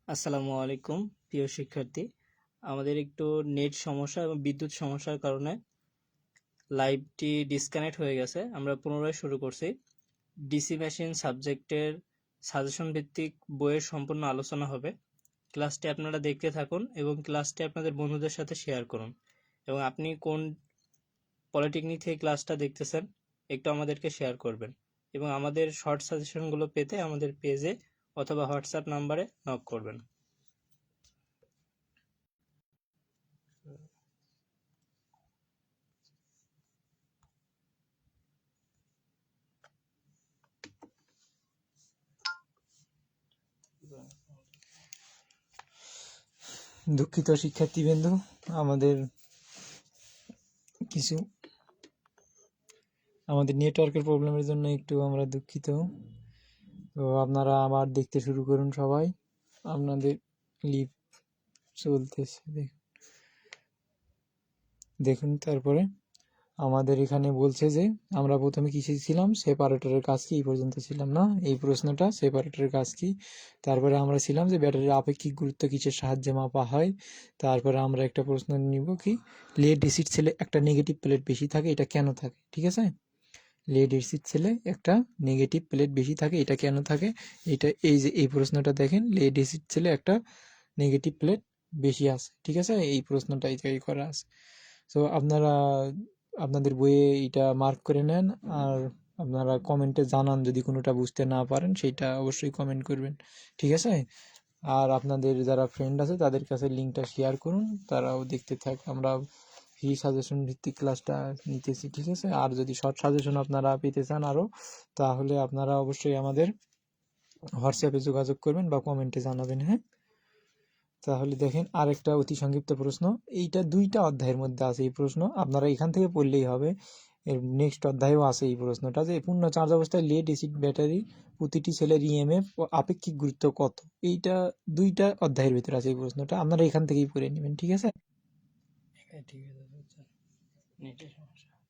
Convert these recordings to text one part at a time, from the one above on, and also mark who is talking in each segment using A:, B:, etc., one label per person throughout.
A: আসসালামু আলাইকুম প্রিয় শিক্ষার্থী। আমাদের একটু নেট সমস্যা এবং বিদ্যুৎ সমস্যার কারণে লাইভটি ডিসকানেক্ট হয়ে গেছে। আমরা পুনরায় শুরু করছি। ডিসি মেশিন সাবজেক্টের সাজেশন ভিত্তিক বইয়ের সম্পূর্ণ আলোচনা হবে। ক্লাসটি আপনারা দেখতে থাকুন এবং ক্লাসটি আপনাদের বন্ধুদের সাথে শেয়ার করুন। এবং আপনি কোন পলিটেকনিক থেকে ক্লাসটা দেখতেছেন একটু আমাদেরকে শেয়ার করবেন। এবং আমাদের শর্ট সাজেশনগুলো পেতে আমাদের পেজে অথবা হোয়াটসঅ্যাপ নাম্বারে নক করবেন।
B: দুঃখিত শিক্ষার্থীবৃন্দ, আমাদের নেটওয়ার্কের প্রবলেমের জন্য একটু আমরা দুঃখিত। তো আপনারা আবার দেখতে শুরু করুন। সবাই আপনাদের লিভ চলতেছে, দেখুন। তারপরে আমাদের এখানে বলছে যে আমরা প্রথমে কিসে ছিলাম, সেপারেটরের কাজ কি, এই পর্যন্ত ছিলাম না? এই প্রশ্নটা সেপারেটরের কাজ কি। তারপরে আমরা ছিলাম যে ব্যাটারির আপেক্ষিক গুরুত্ব কিসের সাহায্যে মাপা হয়। তারপরে আমরা একটা প্রশ্ন নিব কি, লেড এসিড সেলে একটা নেগেটিভ প্লেট বেশি থাকে, এটা কেন থাকে? ঠিক আছে, লেড এসিড সেলে একটা নেগেটিভ প্লেট বেশি থাকে, এটা কেন থাকে? এটা এই যে এই প্রশ্নটা দেখেন, লেড এসিড সেলে একটা নেগেটিভ প্লেট বেশি আছে। ঠিক আছে, এই প্রশ্নটা এই জায়গায় করা আছে। তো আপনারা আপনাদের বইয়ে এটা মার্ক করে নেন, আর আপনারা কমেন্টে জানান যদি কোনোটা বুঝতে না পারেন, সেটা অবশ্যই কমেন্ট করবেন। ঠিক আছে, আর আপনাদের যারা ফ্রেন্ড আছে তাদের কাছে লিঙ্কটা শেয়ার করুন, তারাও দেখতে থাক। আমরা ফ্রি সাজেশন ভিত্তিক ক্লাসটা নিতেছি। ঠিক আছে, আর যদি শর্ট সাজেশন আপনারা পেতে চান আরও, তাহলে আপনারা অবশ্যই আমাদের হোয়াটসঅ্যাপে যোগাযোগ করবেন বা কমেন্টে জানাবেন। হ্যাঁ, তাহলে দেখেন আরেকটা অতি সংক্ষিপ্ত প্রশ্ন। এইটা 2টা অধ্যায়ের মধ্যে আছে এই প্রশ্ন, আপনারা এখান থেকে পড়লেই হবে। এর নেক্সট অধ্যায়েও আছে এই প্রশ্নটা, যে পূর্ণ চার্জ অবস্থায় লেড এসিড ব্যাটারি প্রতিটি সেলের ইএমএফ ও আপেক্ষিক গুরুত্ব কত। এইটা 2টা অধ্যায়ের ভিতরে আছে এই প্রশ্নটা, আপনারা এখান থেকেই পড়ে নেবেন। ঠিক আছে,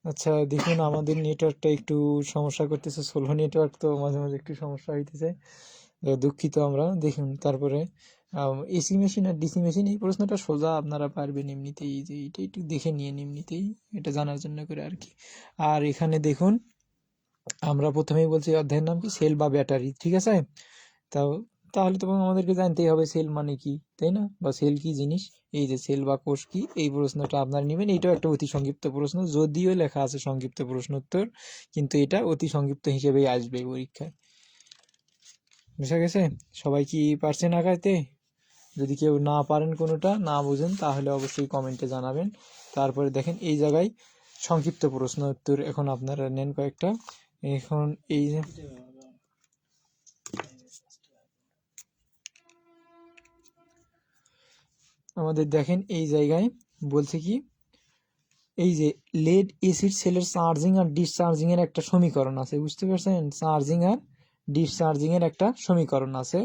B: আচ্ছা দেখুন, আমাদের নেটওয়ার্কটা একটু সমস্যা করতেছে, সোলো নেটওয়ার্ক, তো মাঝে মাঝে একটু সমস্যা হইতেছে, দুঃখিত আমরা। দেখুন তারপরে এসি মেশিন আর ডিসি মেশিন, এই প্রশ্নটা সোজা আপনারা পারবেন এমনিতেই, যে এটা একটু দেখে নিয়ে এমনিতেই, এটা জানার জন্য করে আর কি। আর এখানে দেখুন, আমরা প্রথমেই বলছি অধ্যায়ের নাম কি, সেল বা ব্যাটারি। ঠিক আছে, তাও তাহলে তো আমাদেরকে জানতেই হবে সেল মানে কি, তাই না? বা সেল কি জিনিস, এই যে সেল বা কোষ কি, এই প্রশ্নটা আপনারা নেবেন। এইটাও একটা অতি সংক্ষিপ্ত প্রশ্ন, যদিও লেখা আছে সংক্ষিপ্ত প্রশ্ন উত্তর, কিন্তু এটা অতি সংক্ষিপ্ত হিসেবেই আসবে পরীক্ষায়। বুঝা গেছে? সবাই কি পারছেন আগাইতে? যদি কেউ না পারেন, কোনোটা না বুঝেন, তাহলে অবশ্যই কমেন্টে জানাবেন। তারপরে দেখেন এই জায়গায় সংক্ষিপ্ত প্রশ্ন উত্তর এখন আপনারা নেন কয়েকটা। এখন এই যে আমাদের দেখেন এই জায়গায় বলছে কি, এই যে লেড এসিড সেলের চার্জিং আর ডিসচার্জিং এর একটা সমীকরণ আছে, বুঝতে পারছেন? চার্জিং আর ডিসচার্জিং এর একটা সমীকরণ আছে।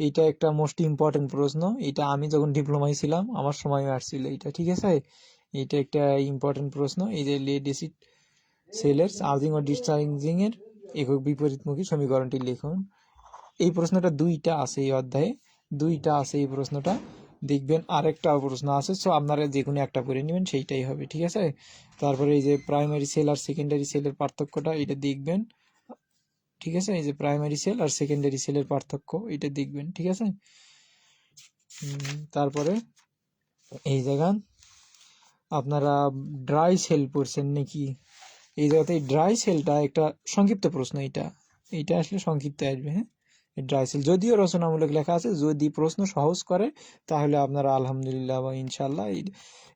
B: এটা একটা মোস্ট ইম্পর্টেন্ট প্রশ্ন, এটা আমি যখন ডিপ্লোমায় ছিলাম আমার সময় আসছিল এটা। ঠিক আছে, এটা একটা ইম্পর্টেন্ট প্রশ্ন। এই যে লেড এসিড সেলের চার্জিং ও ডিসচার্জিং এর একক বিপরীতমুখী সমীকরণটি লিখুন। এই প্রশ্নটা 2টা আছে এই অধ্যায়ে, 2টা আছে এই প্রশ্নটা। দেখবেন আরেকটা প্রশ্ন আছে, সো আপনারা যে কোনো একটা করে নেবেন, সেইটাই হবে। ঠিক আছে, তারপরে এই যে প্রাইমারি সেল আর সেকেন্ডারি সেলের পার্থক্যটা, এটা দেখবেন। ঠিক আছে, এই যে প্রাইমারি সেল আর সেকেন্ডারি সেলের পার্থক্য, এটা দেখবেন। ঠিক আছে, তারপরে এই জায়গা আপনারা ড্রাই সেল পড়ছেন নাকি? এই জায়গাতে ড্রাই সেলটা একটা সংক্ষিপ্ত প্রশ্ন, এটা আসলে সংক্ষিপ্ত আসবে। হ্যাঁ, ড্রাই সেল যদিও রচনামূলক লেখা আছে, যদি প্রশ্ন সহজ করে তাহলে আপনারা আলহামদুলিল্লাহ বা ইনশাল্লাহ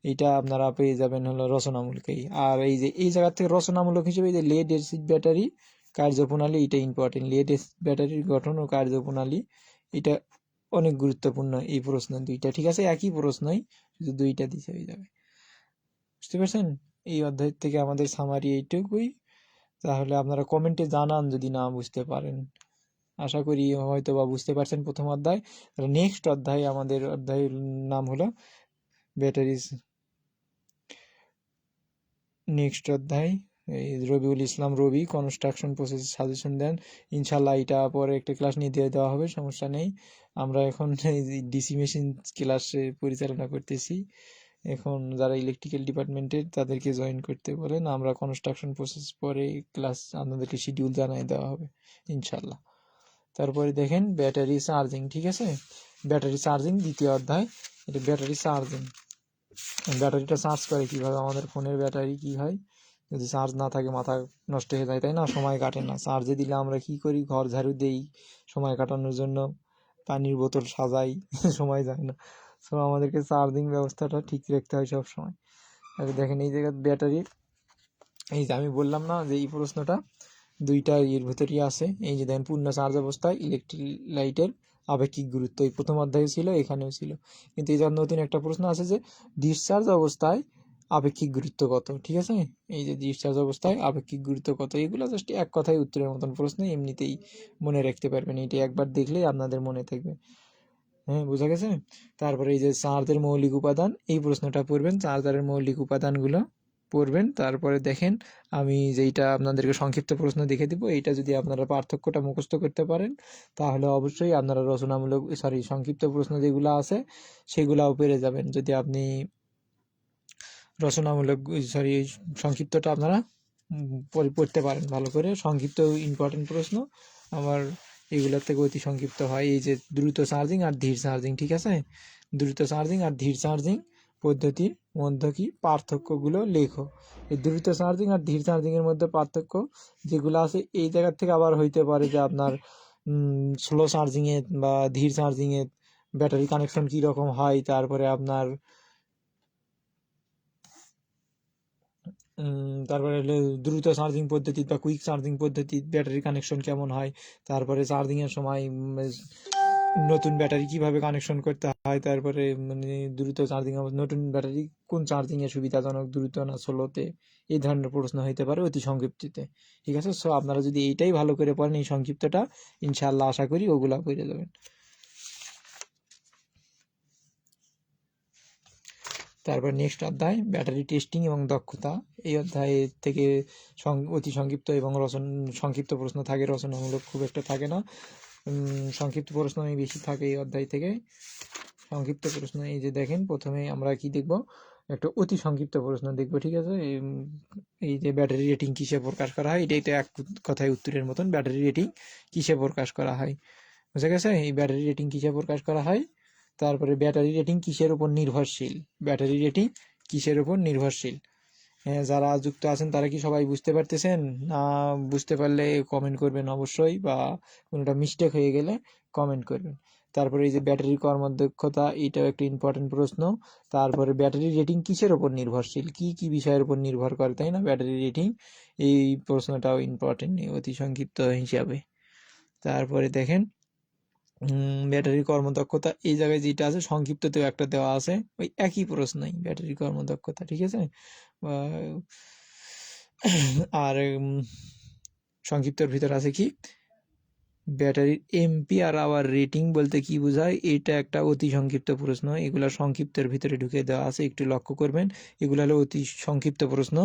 B: এইটা আপনারা পেয়ে যাবেন হলো রচনামূলকেই। আর এই যে এই জায়গা থেকে রচনামূলক হিসেবে এই যে লেড এসিড ব্যাটারি কার্যপ্রণালী, এটা ইম্পর্টেন্ট। লেড এসিড ব্যাটারির গঠন ও কার্যপ্রণালী, এটা অনেক গুরুত্বপূর্ণ এই প্রশ্ন 2টা। ঠিক আছে, একই প্রশ্নই, শুধু 2টা দিতে হয়ে যাবে। বুঝতে পারছেন? এই অধ্যায় থেকে আমাদের সামারি এইটুকুই। তাহলে আপনারা কমেন্টে জানান যদি না বুঝতে পারেন। আশা করি হয়তো বা বুঝতে পারছেন প্রথম অধ্যায়। নেক্সট অধ্যায়, আমাদের অধ্যায়ের নাম হলো ব্যাটারিজ। নেক্সট অধ্যায় এই রবিউল ইসলাম রবি কনস্ট্রাকশন প্রসেস সাজেশন দেন। ইনশাল্লাহ এটা পরে একটা ক্লাস নিয়ে দিয়ে দেওয়া হবে, সমস্যা নেই। আমরা এখন এই ডিসি মেশিন ক্লাসে পরিচালনা করতেছি। এখন যারা ইলেকট্রিক্যাল ডিপার্টমেন্টের তাদেরকে জয়েন করতে বলেন, আমরা কনস্ট্রাকশন প্রসেস পরে ক্লাস আপনাদেরকে শিডিউল জানিয়ে দেওয়া হবে ইনশাল্লাহ। তারপরে দেখেন ব্যাটারি চার্জিং, ঠিক আছে, ব্যাটারি চার্জিং দ্বিতীয় অধ্যায়, এটা ব্যাটারি চার্জিং। ব্যাটারিটা চার্জ করে কিভাবে, আমাদের ফোনের ব্যাটারি কি হয়, যদি চার্জ না থাকে মাথা নষ্ট হয়ে যায়, তাই না, সময় কাটে না। চার্জে দিলে আমরা কি করি, ঘর ঝাড়ু দেই সময় কাটানোর জন্য, পানির বোতল সাজাই সময় যায় না। সো আমাদেরকে চার্জিং ব্যবস্থাটা ঠিক রাখতে হয় সব সময়। আর দেখেন এই জায়গায় ব্যাটারি, এই যে আমি বললাম না যে এই প্রশ্নটা দুইটা এর ভিতরেই আছে, এই যে দেখেন পূর্ণ চার্জ অবস্থায় ইলেকট্রোলাইটের আপেক্ষিক গুরুত্ব, এই প্রথম অধ্যায়ে ছিল, এখানেও ছিল। কিন্তু এই যে নতুন একটা প্রশ্ন আছে যে ডিসচার্জ অবস্থায় আপেক্ষিক গুরুত্ব কত, ঠিক আছে, এই যে ডিসচার্জ অবস্থায় আপেক্ষিক গুরুত্ব কত, এগুলো জাস্ট এক কথায় উত্তরের মতন প্রশ্ন, এমনিতেই মনে রাখতে পারবেন, এটা একবার দেখলেই আপনাদের মনে থাকবে। হ্যাঁ, বোঝা গেছে। তারপরে এই যে চার্জের মৌলিক উপাদান, এই প্রশ্নটা পড়বেন, চার্জারের মৌলিক উপাদানগুলো পড়বেন। তারপরে দেখেন আমি যেইটা আপনাদেরকে সংক্ষিপ্ত প্রশ্ন দেখে দিব, এইটা যদি আপনারা পার্থক্যটা মুখস্থ করতে পারেন তাহলে অবশ্যই আপনারা রচনামূলক সংক্ষিপ্ত প্রশ্ন যেগুলো আছে সেগুলাও পেরে যাবেন। যদি আপনি রচনামূলক সংক্ষিপ্তটা আপনারা পড়তে পারেন ভালো করে, সংক্ষিপ্ত ইম্পর্টেন্ট প্রশ্ন আমার এগুলোর থেকে অতি সংক্ষিপ্ত হয়। এই যে দ্রুত চার্জিং আর ধীর চার্জিং, ঠিক আছে, দ্রুত চার্জিং আর ধীর চার্জিং পদ্ধতির মধ্যে কি পার্থক্যগুলো লেখো। এই দ্রুত চার্জিং আর ধীর চার্জিং এর মধ্যে পার্থক্য যেগুলো আছে এই জায়গা থেকে আবার হইতে পারে যে আপনার স্লো চার্জিং এ বা ধীর চার্জিং এ ব্যাটারি কানেকশন কি রকম হয়, তারপরে আপনার তারপরে হলো দ্রুত চার্জিং পদ্ধতি বা কুইক চার্জিং পদ্ধতি ব্যাটারি কানেকশন কেমন হয়, তারপরে চার্জিং এর সময় নতুন ব্যাটারি কিভাবে কানেকশন করতে হয়, তারপরে মানে দ্রুত চার্জিং নতুন ব্যাটারি কোন চার্জিং এ সুবিধাজনক, দ্রুত না স্লোতে, এই ধরনের প্রশ্ন হইতে পারে অতি সংক্ষিপ্ততে, ঠিক আছে। সো আপনারা যদি এইটাই ভালো করে পড়েন এই সংক্ষিপ্তটা, ইনশাআল্লাহ আশা করি ওগুলা পড়ে যাবেন। তারপর নেক্সট অধ্যায় ব্যাটারি টেস্টিং এবং দক্ষতা, এই অধ্যায় থেকে অতি সংক্ষিপ্ত এবং সংক্ষিপ্ত প্রশ্ন থাকে, রচনামূলক খুব একটা থাকে না, সংক্ষিপ্ত প্রশ্নই বেশি থাকে এই অধ্যায় থেকে। সংক্ষিপ্ত প্রশ্ন এই যে দেখেন প্রথমে আমরা কি দেখব, একটা অতি সংক্ষিপ্ত প্রশ্ন দেখবো, ঠিক আছে। এই যে ব্যাটারি রেটিং কিসে প্রকাশ করা হয়, এটাই তো এক কথায় উত্তরের মতন, ব্যাটারি রেটিং কিসে প্রকাশ করা হয়, বুঝা গেছে, এই ব্যাটারি রেটিং কিসে প্রকাশ করা হয়। তারপরে ব্যাটারি রেটিং কিসের উপর নির্ভরশীল, ব্যাটারি রেটিং কিসের উপর নির্ভরশীল। হ্যাঁ, যারা যুক্ত আছেন তারা কি সবাই বুঝতে পারতেছেন, না বুঝতে পারলে কমেন্ট করবেন অবশ্যই, বা কোনোটা মিস্টেক হয়ে গেলে কমেন্ট করবেন। তারপরে এই যে ব্যাটারি কর্মদক্ষতা, এটাও একটা ইম্পর্টেন্ট প্রশ্ন। তারপরে ব্যাটারি রেটিং কিসের উপর নির্ভরশীল, কি কি বিষয়ের উপর নির্ভর করে, তাই না, ব্যাটারি রেটিং, এই প্রশ্নটাও ইম্পর্টেন্ট অতি সংক্ষিপ্ত হিসাবে। তারপরে দেখেন ব্যাটারি কর্মদক্ষতা, এই জায়গায় যেটা আছে সংক্ষিপ্ততেও একটা দেওয়া আছে, ওই একই প্রশ্নই ব্যাটারি কর্মদক্ষতা, ঠিক আছে। আর সংক্ষিপ্তর ভিতর আছে কি, ব্যাটারির এম্পিয়ার আওয়ার রেটিং বলতে কি বোঝায়, এটা একটা অতি সংক্ষিপ্ত প্রশ্ন, এগুলা সংক্ষিপ্তের ভিতরে ঢুকে দেওয়া আছে, একটু লক্ষ্য করবেন, এগুলো হলো অতি সংক্ষিপ্ত প্রশ্ন।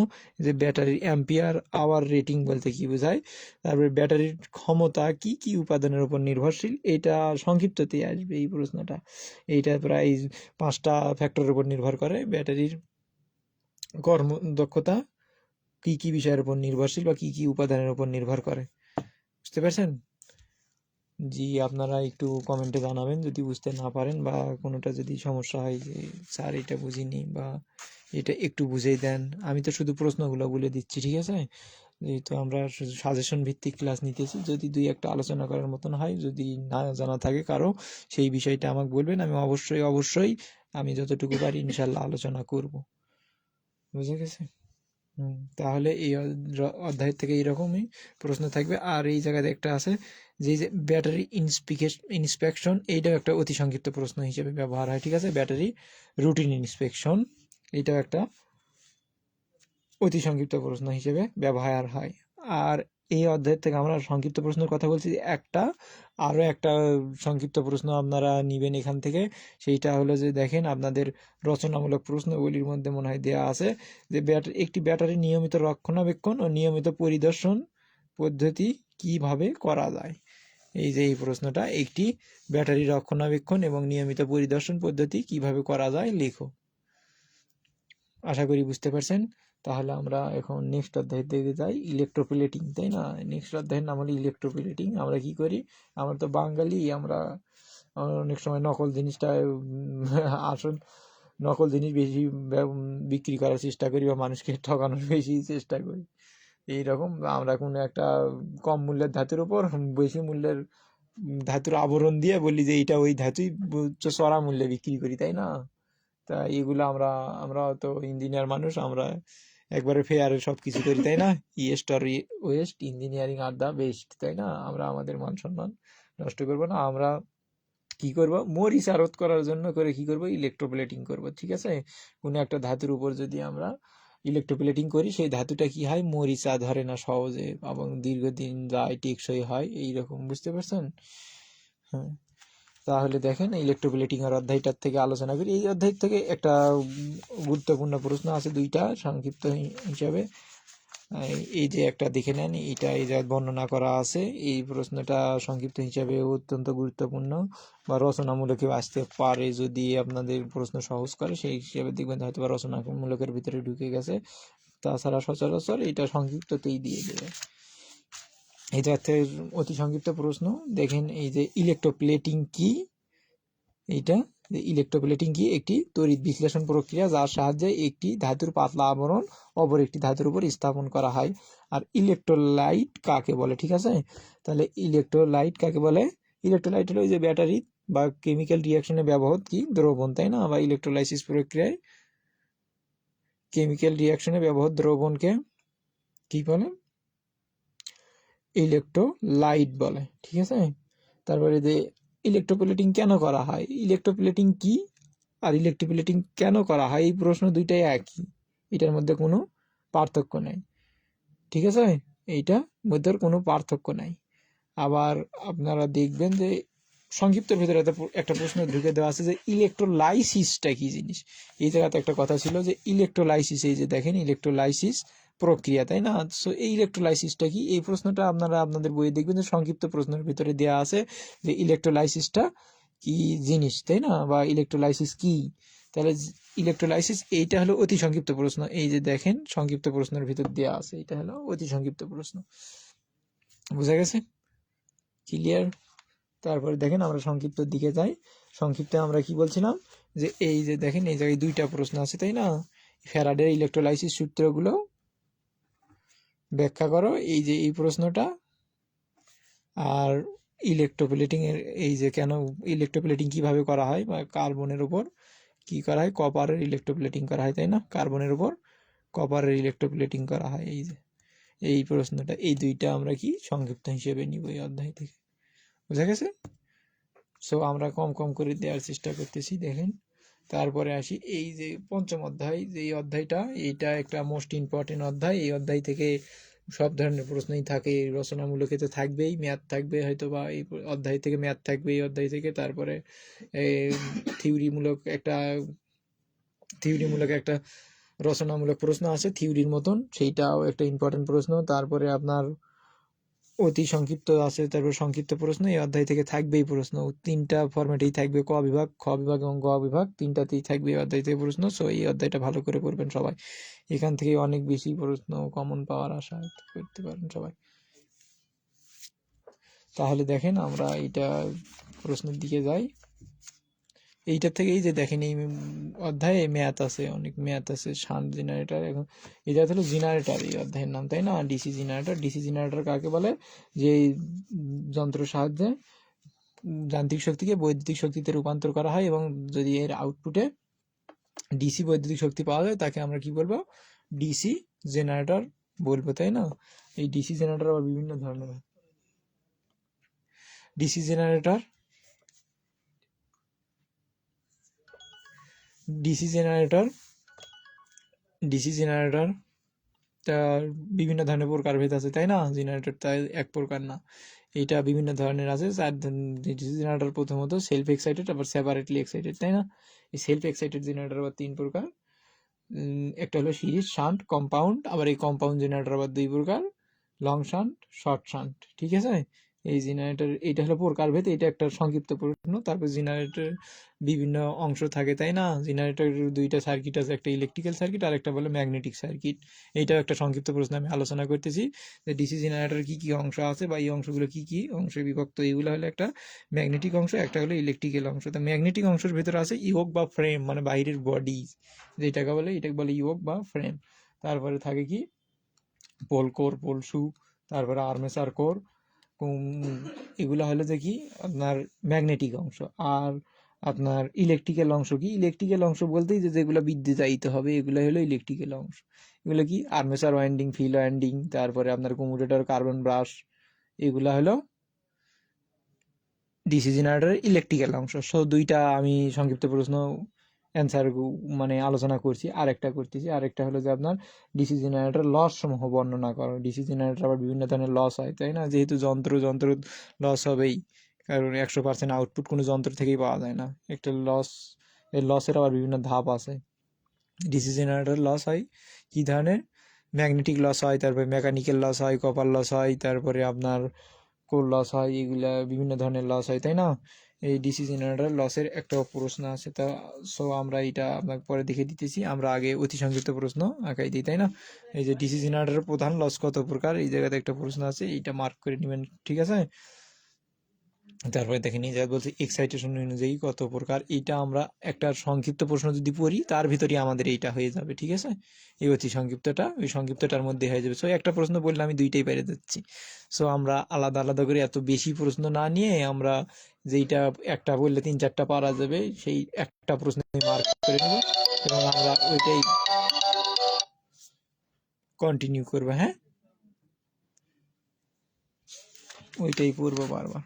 B: যে ব্যাটারির অ্যাম্পিয়ার আওয়ার রেটিং বলতে কি বোঝায়, তারপরে ব্যাটারির ক্ষমতা কি কি উপাদানের উপর নির্ভরশীল, এটা সংক্ষিপ্ততেই আসবে এই প্রশ্নটা। এইটা প্রায় 5টা ফ্যাক্টরের উপর নির্ভর করে, ব্যাটারির কর্মদক্ষতা কি কি বিষয়ের উপর নির্ভরশীল বা কি কি উপাদানের উপর নির্ভর করে, বুঝতে পারছেন। জি, আপনারা একটু কমেন্টে জানাবেন যদি বুঝতে না পারেন বা কোনোটা যদি সমস্যা হয় যে স্যার এটা বুঝিনি বা এটা একটু বুঝিয়ে দেন। আমি তো শুধু প্রশ্নগুলো বলে দিচ্ছি, ঠিক আছে, যেহেতু আমরা শুধু সাজেশন ভিত্তিক ক্লাস নিতেছি, যদি দুই একটা আলোচনা করার মতন হয়, যদি না জানা থাকে কারো সেই বিষয়টা আমাকে বলবেন, আমি অবশ্যই আমি যতটুকু পারি ইনশাল্লাহ আলোচনা করব, বুঝে গেছে। তাহলে এই অধ্যায় থেকে এইরকমই প্রশ্ন থাকবে। আর এই জায়গায় একটা আছে যে ব্যাটারি ইন্সপেকশন, এইটাও একটা অতি সংক্ষিপ্ত প্রশ্ন হিসেবে ব্যবহার হয়, ঠিক আছে, ব্যাটারি রুটিন ইন্সপেকশন, এইটাও একটা অতি সংক্ষিপ্ত প্রশ্ন হিসেবে ব্যবহার হয়। আর এই অধ্যায় থেকে আমরা সংক্ষিপ্ত প্রশ্নের কথা বলছি, আরো একটা সংক্ষিপ্ত প্রশ্ন আপনারা নিবেন এখান থেকে, সেইটা হলো যে দেখেন আপনাদের রচনামূলক প্রশ্নগুলির মধ্যে মনে হয় দেওয়া আছে যে একটি ব্যাটারি নিয়মিত রক্ষণাবেক্ষণ ও নিয়মিত পরিদর্শন পদ্ধতি কিভাবে করা যায়। এই যে এই প্রশ্নটা, একটি ব্যাটারি রক্ষণাবেক্ষণ এবং নিয়মিত পরিদর্শন পদ্ধতি কিভাবে করা যায় লেখো। আশা করি বুঝতে পারছেন। তাহলে আমরা এখন নেক্সট অধ্যায়ের দিকে যাই, ইলেকট্রোপ্লেটিং, তাই না? নেক্সট অধ্যায়ের নাম হলো ইলেকট্রোপ্লেটিং। আমরা কি করি, আমরা তো বাঙালি, আমরা অনেক সময় নকল জিনিসটা আসল নকল জিনিস বেশি বিক্রি করার চেষ্টা করি বা মানুষকে ঠকানোর বেশি চেষ্টা করি। এইরকম আমরা কোনো একটা কম মূল্যের ধাতুর উপর বেশি মূল্যের ধাতুর আবরণ দিয়ে বলি যে এইটা ওই ধাতুই চড়া মূল্যে বিক্রি করি, তাই না? তা এগুলো আমরা তো ইঞ্জিনিয়ার মানুষ, আমরা একবারে ফেয়ারে সব কিছু করি, তাই না? ইস্ট আর ওয়েস্ট, ইঞ্জিনিয়ারিং আর দা বেস্ট, তাই না? আমরা আমাদের মান সম্মান নষ্ট করবো না। আমরা কি করব, মরিচা রোধ করার জন্য করে কি করব, ইলেকট্রোপ্লেটিং করব, ঠিক আছে? কোনো একটা ধাতুর উপর যদি আমরা ইলেকট্রোপ্লেটিং করি, সেই ধাতুটা কি হয়, মরিচা ধরে না সহজে এবং দীর্ঘদিন যায়, টেকসই হয়, এইরকম, বুঝতে পারছেন? হ্যাঁ, তাহলে দেখেন ইলেকট্রোপ্লেটিং এর অধ্যায়টার থেকে আলোচনা করি। এই অধ্যায় থেকে একটা গুরুত্বপূর্ণ প্রশ্ন আছে দুইটা সংক্ষিপ্ত হিসাবে। এই যে একটা দেখে নেন, এটা এই যে বর্ণনা করা আছে, এই প্রশ্নটা সংক্ষিপ্ত হিসাবে অত্যন্ত গুরুত্বপূর্ণ বা রচনামূলকে আসতে পারে, যদি আপনাদের প্রশ্ন সহজ করে সেই হিসাবে দেখবেন হয়তো বা রচনামূলকের ভিতরে ঢুকে গেছে। তাছাড়া সচরাচর এটা সংক্ষিপ্ততেই দিয়ে দেবে। এটা হচ্ছে অতি সংক্ষিপ্ত প্রশ্ন। দেখেন এই যে ইলেকট্রোপ্লেটিং কি, এইটা যে ইলেকট্রোপ্লেটিং কি, একটি তড়িৎ বিশ্লেষণ প্রক্রিয়া যার সাহায্যে একটি ধাতুর পাতলা আবরণ অপর একটি ধাতুর উপর স্থাপন করা হয়। আর ইলেকট্রোলাইট কাকে বলে, ঠিক আছে? তাহলে ইলেকট্রোলাইট কাকে বলে? ইলেকট্রোলাইট হলো ওই যে ব্যাটারি বা কেমিক্যাল রিয়াকশনে ব্যবহৃত কি দ্রবণ, তাই না? বা ইলেকট্রোলাইসিস প্রক্রিয়ায় কেমিক্যাল রিয়াকশনে ব্যবহৃত দ্রবণকে কি বলে? ইলেকট্রোলাইট বলে, ঠিক আছে? তারপরে যে ইলেকট্রোপ্লেটিং কেন করা হয়, ইলেকট্রোপ্লেটিং কি আর ইলেকট্রোপ্লেটিং কেন করা হয়, এই প্রশ্ন দুইটাই একই, এটার মধ্যে কোনো পার্থক্য নাই, ঠিক আছে? এইটার মধ্যে কোনো পার্থক্য নাই। আবার আপনারা দেখবেন যে সংক্ষিপ্তের ভিতরে একটা প্রশ্ন ঢুকে দেওয়া আছে যে ইলেকট্রোলাইসিসটা কি জিনিস। এই জায়গাতে একটা কথা ছিল যে ইলেকট্রোলাইসিস, এই যে দেখেন ইলেকট্রোলাইসিস প্রক্রিয়া, তাই না? সো এই ইলেকট্রোলাইসিসটা কি, এই প্রশ্নটা আপনারা আপনাদের বইয়ে দেখবেন যে সংক্ষিপ্ত প্রশ্নের ভিতরে দেওয়া আছে যে ইলেকট্রোলাইসিসটা কি জিনিস, তাই না? বা ইলেকট্রোলাইসিস কি। তাহলে ইলেকট্রোলাইসিস এইটা হলো অতি সংক্ষিপ্ত প্রশ্ন। এই যে দেখেন সংক্ষিপ্ত প্রশ্নের ভিতর দেওয়া আছে, এটা হলো অতি সংক্ষিপ্ত প্রশ্ন। বুঝা গেছে? ক্লিয়ার? তারপরে দেখেন আমরা সংক্ষিপ্ত দিকে যাই। সংক্ষিপ্তে আমরা কি বলছিলাম যে এই যে দেখেন এই জায়গায় দুইটা প্রশ্ন আছে, তাই না? ফ্যারাডের ইলেকট্রোলাইসিস সূত্রগুলো ব্যাখ্যা করো, এই যে এই প্রশ্নটা। আর ইলেকট্রোপ্লেটিং এর এই যে কেন ইলেকট্রোপ্লেটিং কিভাবে করা হয়, বা কার্বনের উপর কি করা হয়, কপারের ইলেকট্রোপ্লেটিং করা হয়, তাই না? কার্বনের উপর কপারের ইলেকট্রোপ্লেটিং করা হয়, এই যে এই প্রশ্নটা, এই দুইটা আমরা কি সংক্ষিপ্ত হিসেবে নিব এই অধ্যায় থেকে। বুঝা গেছে? সো আমরা কম কম করে দেওয়ার চেষ্টা করতেছি, দেখেন। তারপরে আসি এই যে পঞ্চম অধ্যায়, যে এই অধ্যায়টা, এইটা একটা মোস্ট ইম্পর্টেন্ট অধ্যায়। এই অধ্যায় থেকে সব ধরনের প্রশ্নই থাকে, রচনামূলকে তো থাকবেই, ম্যাথ থাকবে হয়তো, বা এই অধ্যায় থেকে ম্যাথ থাকবে এই অধ্যায় থেকে। তারপরে থিওরিমূলক একটা রচনামূলক প্রশ্ন আছে থিওরির মতন, সেইটাও একটা ইম্পর্টেন্ট প্রশ্ন। তারপরে আপনার অতি সংক্ষিপ্ত আছে, তারপর সংক্ষিপ্ত প্রশ্ন, এই অধ্যায় থেকে থাকবেই প্রশ্ন, তিনটা ফরম্যাটেই থাকবে, ক বিভাগ, খ বিভাগ এবং গ বিভাগ, তিনটাতেই থাকবে এই অধ্যায় থেকে প্রশ্ন। সো এই অধ্যায়টা ভালো করে পড়বেন সবাই, এখান থেকে অনেক বেশি প্রশ্ন কমন পাওয়ার আশা করতে পারেন সবাই। তাহলে দেখেন আমরা এইটা প্রশ্নের দিকে যাই। এইটার থেকে এই যে দেখেন এই অধ্যায়ে ম্যাথ আছে, অনেক ম্যাথ আছে, শান্ট জেনারেটর। এখন এটা হলো জেনারেটর এই অধ্যায়ের নাম, তাই না? DC generator. ডিসি জেনারেটর কাকে বলে? যে যন্ত্রের সাহায্যে যান্ত্রিক শক্তিকে বৈদ্যুতিক শক্তিতে রূপান্তর করা হয়, এবং যদি এর আউটপুটে ডিসি বৈদ্যুতিক শক্তি পাওয়া যায়, তাকে আমরা কি বলবো? ডিসি জেনারেটর বলবো, তাই না? এই ডিসি জেনারেটর আবার বিভিন্ন ধরনের হয়। DC generator DC generator DC generator তার বিভিন্ন ধরনের প্রকারভেদ আছে, তাই না? জেনারেটর তাই এক প্রকার না, এইটা বিভিন্ন ধরনের আছে। ডিসি জেনারেটর প্রথমত সেলফ এক্সাইটেড, আবার সেপারেটলি এক্সাইটেড, তাই না? এই সেলফ এক্সাইটেড জেনারেটর আবার তিন প্রকার। একটা হলো সিরিজ, শান্ট, কম্পাউন্ড। আবার এই কম্পাউন্ড জেনারেটর আবার দুই প্রকার, লং শান্ট, শর্ট শান্ট, ঠিক আছে? এই জেনারেটর এইটা হলো প্রকারভেদ, এটা একটা সংক্ষিপ্ত প্রশ্ন। তারপর জেনারেটর বিভিন্ন অংশ থাকে, তাই না? জেনারেটর দুইটা সার্কিট আছে, একটা ইলেকট্রিক্যাল সার্কিট আর একটা বলে ম্যাগনেটিক সার্কিট। এইটাও একটা সংক্ষিপ্ত প্রশ্ন আমি আলোচনা করতেছি যে ডিসি জেনারেটর কি কি অংশ আছে বা এই অংশগুলো কি কি অংশে বিভক্ত। এইগুলো হলো একটা ম্যাগনেটিক অংশ, একটা হলো ইলেকট্রিক্যাল অংশ। তো ম্যাগনেটিক অংশের ভিতরে আছে ইয়োক বা ফ্রেম, মানে বাইরের বডি যেটাকে বলে, এটাকে বলে ইয়োক বা ফ্রেম। তারপরে থাকে কি পোল কোর, পোল শু, তারপরে আর্মেচার কোর। এগুলা হলো যে কি আপনার ম্যাগনেটিক অংশ। আর আপনার ইলেকট্রিক্যাল অংশ কি? ইলেকট্রিক্যাল অংশ বলতেই যে যেগুলো বিদ্যুতায়িত হবে এগুলো হলো ইলেকট্রিক্যাল অংশ। এগুলো কি আর্মেচার ওয়াইন্ডিং, ফিল্ড ওয়াইন্ডিং, তারপরে আপনার কমিউটেটর, কার্বন ব্রাশ, এগুলা হলো ডিসি জেনারেটরের ইলেকট্রিক্যাল অংশ। সো দুইটা আমি সংক্ষিপ্ত প্রশ্ন অ্যান্সার মানে আলোচনা করছি। আরেকটা করতেছি, আরেকটা হলো যে আপনার ডিসি জেনারেটর লস সমূহ বর্ণনা করো। ডিসি জেনারেটর আবার বিভিন্ন ধরনের লস হয়, তাই না? যেহেতু যন্ত্র লস হবেই, কারণ 100% আউটপুট কোনো যন্ত্র থেকেই পাওয়া যায় না। একটা লস, এর লসের আবার বিভিন্ন ধাপ আছে। ডিসি জেনারেটর লস হয় কি ধরনের? ম্যাগনেটিক লস হয়, তারপরে মেকানিক্যাল লস হয়, কপার লস হয়, তারপরে আপনার কোর লস হয়, এগুলা বিভিন্ন ধরনের লস হয়, তাই না? এই ডিসি জেনারেটর লসের একটা প্রশ্ন আছে, তা সো আমরা এটা আপনাকে পরে দেখে দিতেছি। আমরা আগে অতি সংক্ষিপ্ত প্রশ্ন আঁকাই দিই, তাই না? এই যে ডিসি জেনারেটরের প্রধান লস কত প্রকার, এই জায়গাতে একটা প্রশ্ন আছে, এইটা মার্ক করে নেবেন, ঠিক আছে? তারপরে দেখেন এই জায়গায় বলছে এক্সাইটেশন অনুযায়ী কত প্রকার। এইটা আমরা একটা সংক্ষিপ্ত প্রশ্ন যদি পড়ি তার ভিতরে আমাদের এইটা হয়ে যাবে, ঠিক আছে? এই অতি সংক্ষিপ্তটা ওই সংক্ষিপ্তটার মধ্যে হয়ে যাবে। সো একটা প্রশ্ন বললে আমি দুইটাই পেরে যাচ্ছি। সো আমরা আলাদা আলাদা করে এত বেশি প্রশ্ন না নিয়ে আমরা যেইটা একটা বললে 3-4টা পারা যাবে সেই একটা প্রশ্ন মার্ক করে নেব এবং আমরা ওইটাই কন্টিনিউ করবো। হ্যাঁ, ওইটাই পড়বো বারবার।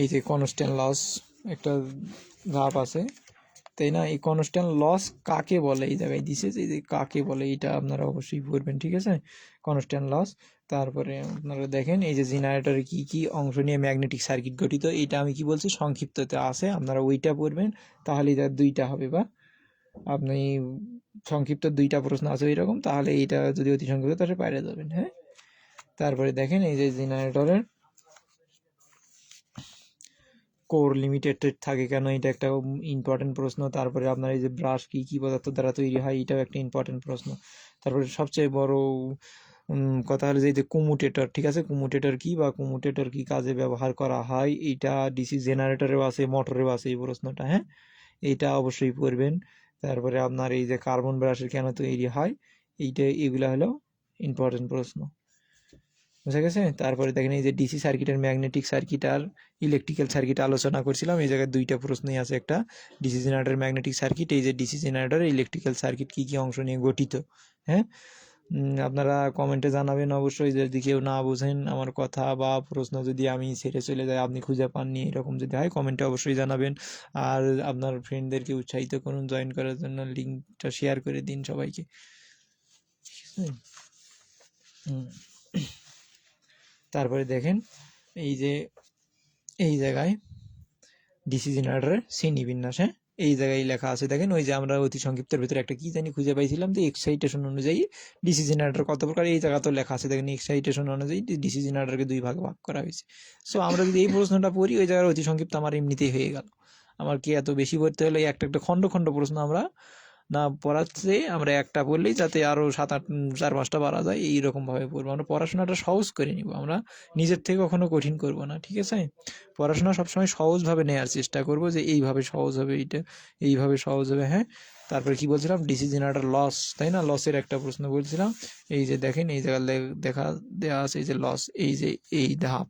B: এই যে কনস্ট্যান্ট লস একটা ধাপ আছে, তাই না? এই কনস্ট্যান্ট লস কাকে বলে এই জায়গায় দিছে, যে কাকে বলে এটা আপনারা অবশ্যই পড়বেন, ঠিক আছে? Constant loss. তারপরে আপনারা দেখেন এই যে জেনারেটরে কি কি অংশ নিয়ে ম্যাগনেটিক সার্কিট গঠিত, এইটা আমি কি বলছি সংক্ষিপ্ততে আছে, আপনারা ওইটা পড়বেন, তাহলে এটা দুইটা হবে। বা আপনি সংক্ষিপ্ত দুইটা প্রশ্ন আছে এরকম, তাহলে এইটা যদি অতি সংক্ষিপ্ত তাহলে বাইরে যাবেন। হ্যাঁ, তারপরে দেখেন এই যে জেনারেটরের কোর লিমিটেড থাকে কেন, এটা একটা ইম্পর্টেন্ট প্রশ্ন। তারপরে আপনার এই যে ব্রাশ কি কি পদার্থ দ্বারা তৈরি হয়, এটাও একটা ইম্পর্টেন্ট প্রশ্ন। তারপরে সবচেয়ে বড় কথা হলো যে এই যে কম্যুটেটর, ঠিক আছে? কম্যুটেটর কি বা কম্যুটেটর কি কাজে ব্যবহার করা হয়, এইটা ডিসি জেনারেটরেও আছে, মোটরেও আছে এই প্রশ্নটা। হ্যাঁ, এইটা অবশ্যই পড়বেন। তারপরে আপনার এই যে কার্বন ব্রাশের কেন তৈরি হয়, এইটা এগুলা হলো ইম্পর্টেন্ট প্রশ্ন, বুঝা গেছে? তারপরে দেখেন এই যে ডিসি সার্কিটের ম্যাগনেটিক সার্কিট আর ইলেকট্রিক্যাল সার্কিট আলোচনা করছিলাম, এই জায়গায় দুইটা প্রশ্নই আছে। একটা ডিসি জেনারেটর ম্যাগনেটিক সার্কিট, এই যে ডিসি জেনারেটর ইলেকট্রিক্যাল সার্কিট কি কি অংশ নিয়ে গঠিত। হ্যাঁ, আপনারা কমেন্টে জানাবেন অবশ্যই, যদি কেউ না বুঝেন আমার কথা বা প্রশ্ন যদি আমি ছেড়ে চলে যাই, আপনি খুঁজে পাননি, এরকম যদি হয় কমেন্টে অবশ্যই জানাবেন। আর আপনার ফ্রেন্ডদেরকে উৎসাহিত করুন জয়েন করার জন্য, লিঙ্কটা শেয়ার করে দিন সবাইকে, ঠিক আছে? তারপরে দেখেন এই যে এই জায়গায় ডিসি জেনারেটরের শ্রেণী বিন্যাস। হ্যাঁ, এই জায়গায় লেখা আছে, দেখেন ওই যে আমরা অতি সংক্ষিপ্তের ভিতরে একটা কি জানি খুঁজে পাইছিলাম যে এক্সাইটেশন অনুযায়ী ডিসি জেনারেটর কত প্রকার, এই জায়গা তো লেখা আছে। দেখেন এক্সাইটেশন অনুযায়ী ডিসি জেনারেটরকে দুই ভাগে ভাগ করা হয়েছে। সো আমরা যদি এই প্রশ্নটা পড়ি, ওই জায়গার অতি সংক্ষিপ্ত আমার এমনিতেই হয়ে গেল। আমার কি এত বেশি পড়তে হলে? একটা একটা খণ্ড খণ্ড প্রশ্ন আমরা না পড়াচ্ছে, আমরা একটা পড়লেই যাতে আরো 7-8 4-5টা পারা যায় এইরকম ভাবে পড়বো। আমরা পড়াশোনাটা সহজ করে নিব, আমরা নিজের থেকে কখনো কঠিন করব না, ঠিক আছে? পড়াশোনা সবসময় সহজভাবে নেওয়ার চেষ্টা করব, যে এইভাবে সহজ হবে, এইটা এইভাবে সহজ হবে। হ্যাঁ, তারপরে কি বলছিলাম? ডিসি জেনারেটর লস, তাই না? লসের একটা প্রশ্ন বলছিলাম। এই যে দেখেন এই জায়গায় দেখা দেওয়া আছে এই যে লস, এই যে এই ধাপ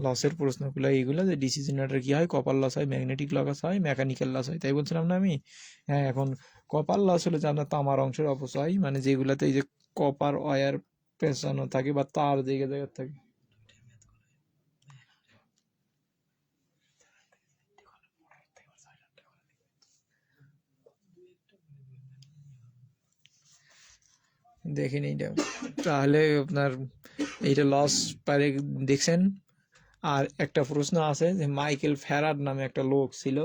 B: লসের প্রশ্নগুলো এইগুলো, যে ডিসি জেনারেটর কি হয়, কপার লস হয়, ম্যাগনেটিক লস হয়, মেকানিক্যাল লস হয়, তাই বলছিলাম না আমি? হ্যাঁ, এখন কপার লস হলো যে আপনার তামার অংশের অপচয়, মানে যেগুলাতে এই যে কপার ওয়্যার পেঁচানো থাকে বা তার জায়গায় জায়গায় থাকে। দেখেন এইটা, তাহলে আপনার এইটা লস পারে দেখছেন। আর একটা প্রশ্ন আছে যে মাইকেল ফ্যারাড নামে একটা লোক ছিল,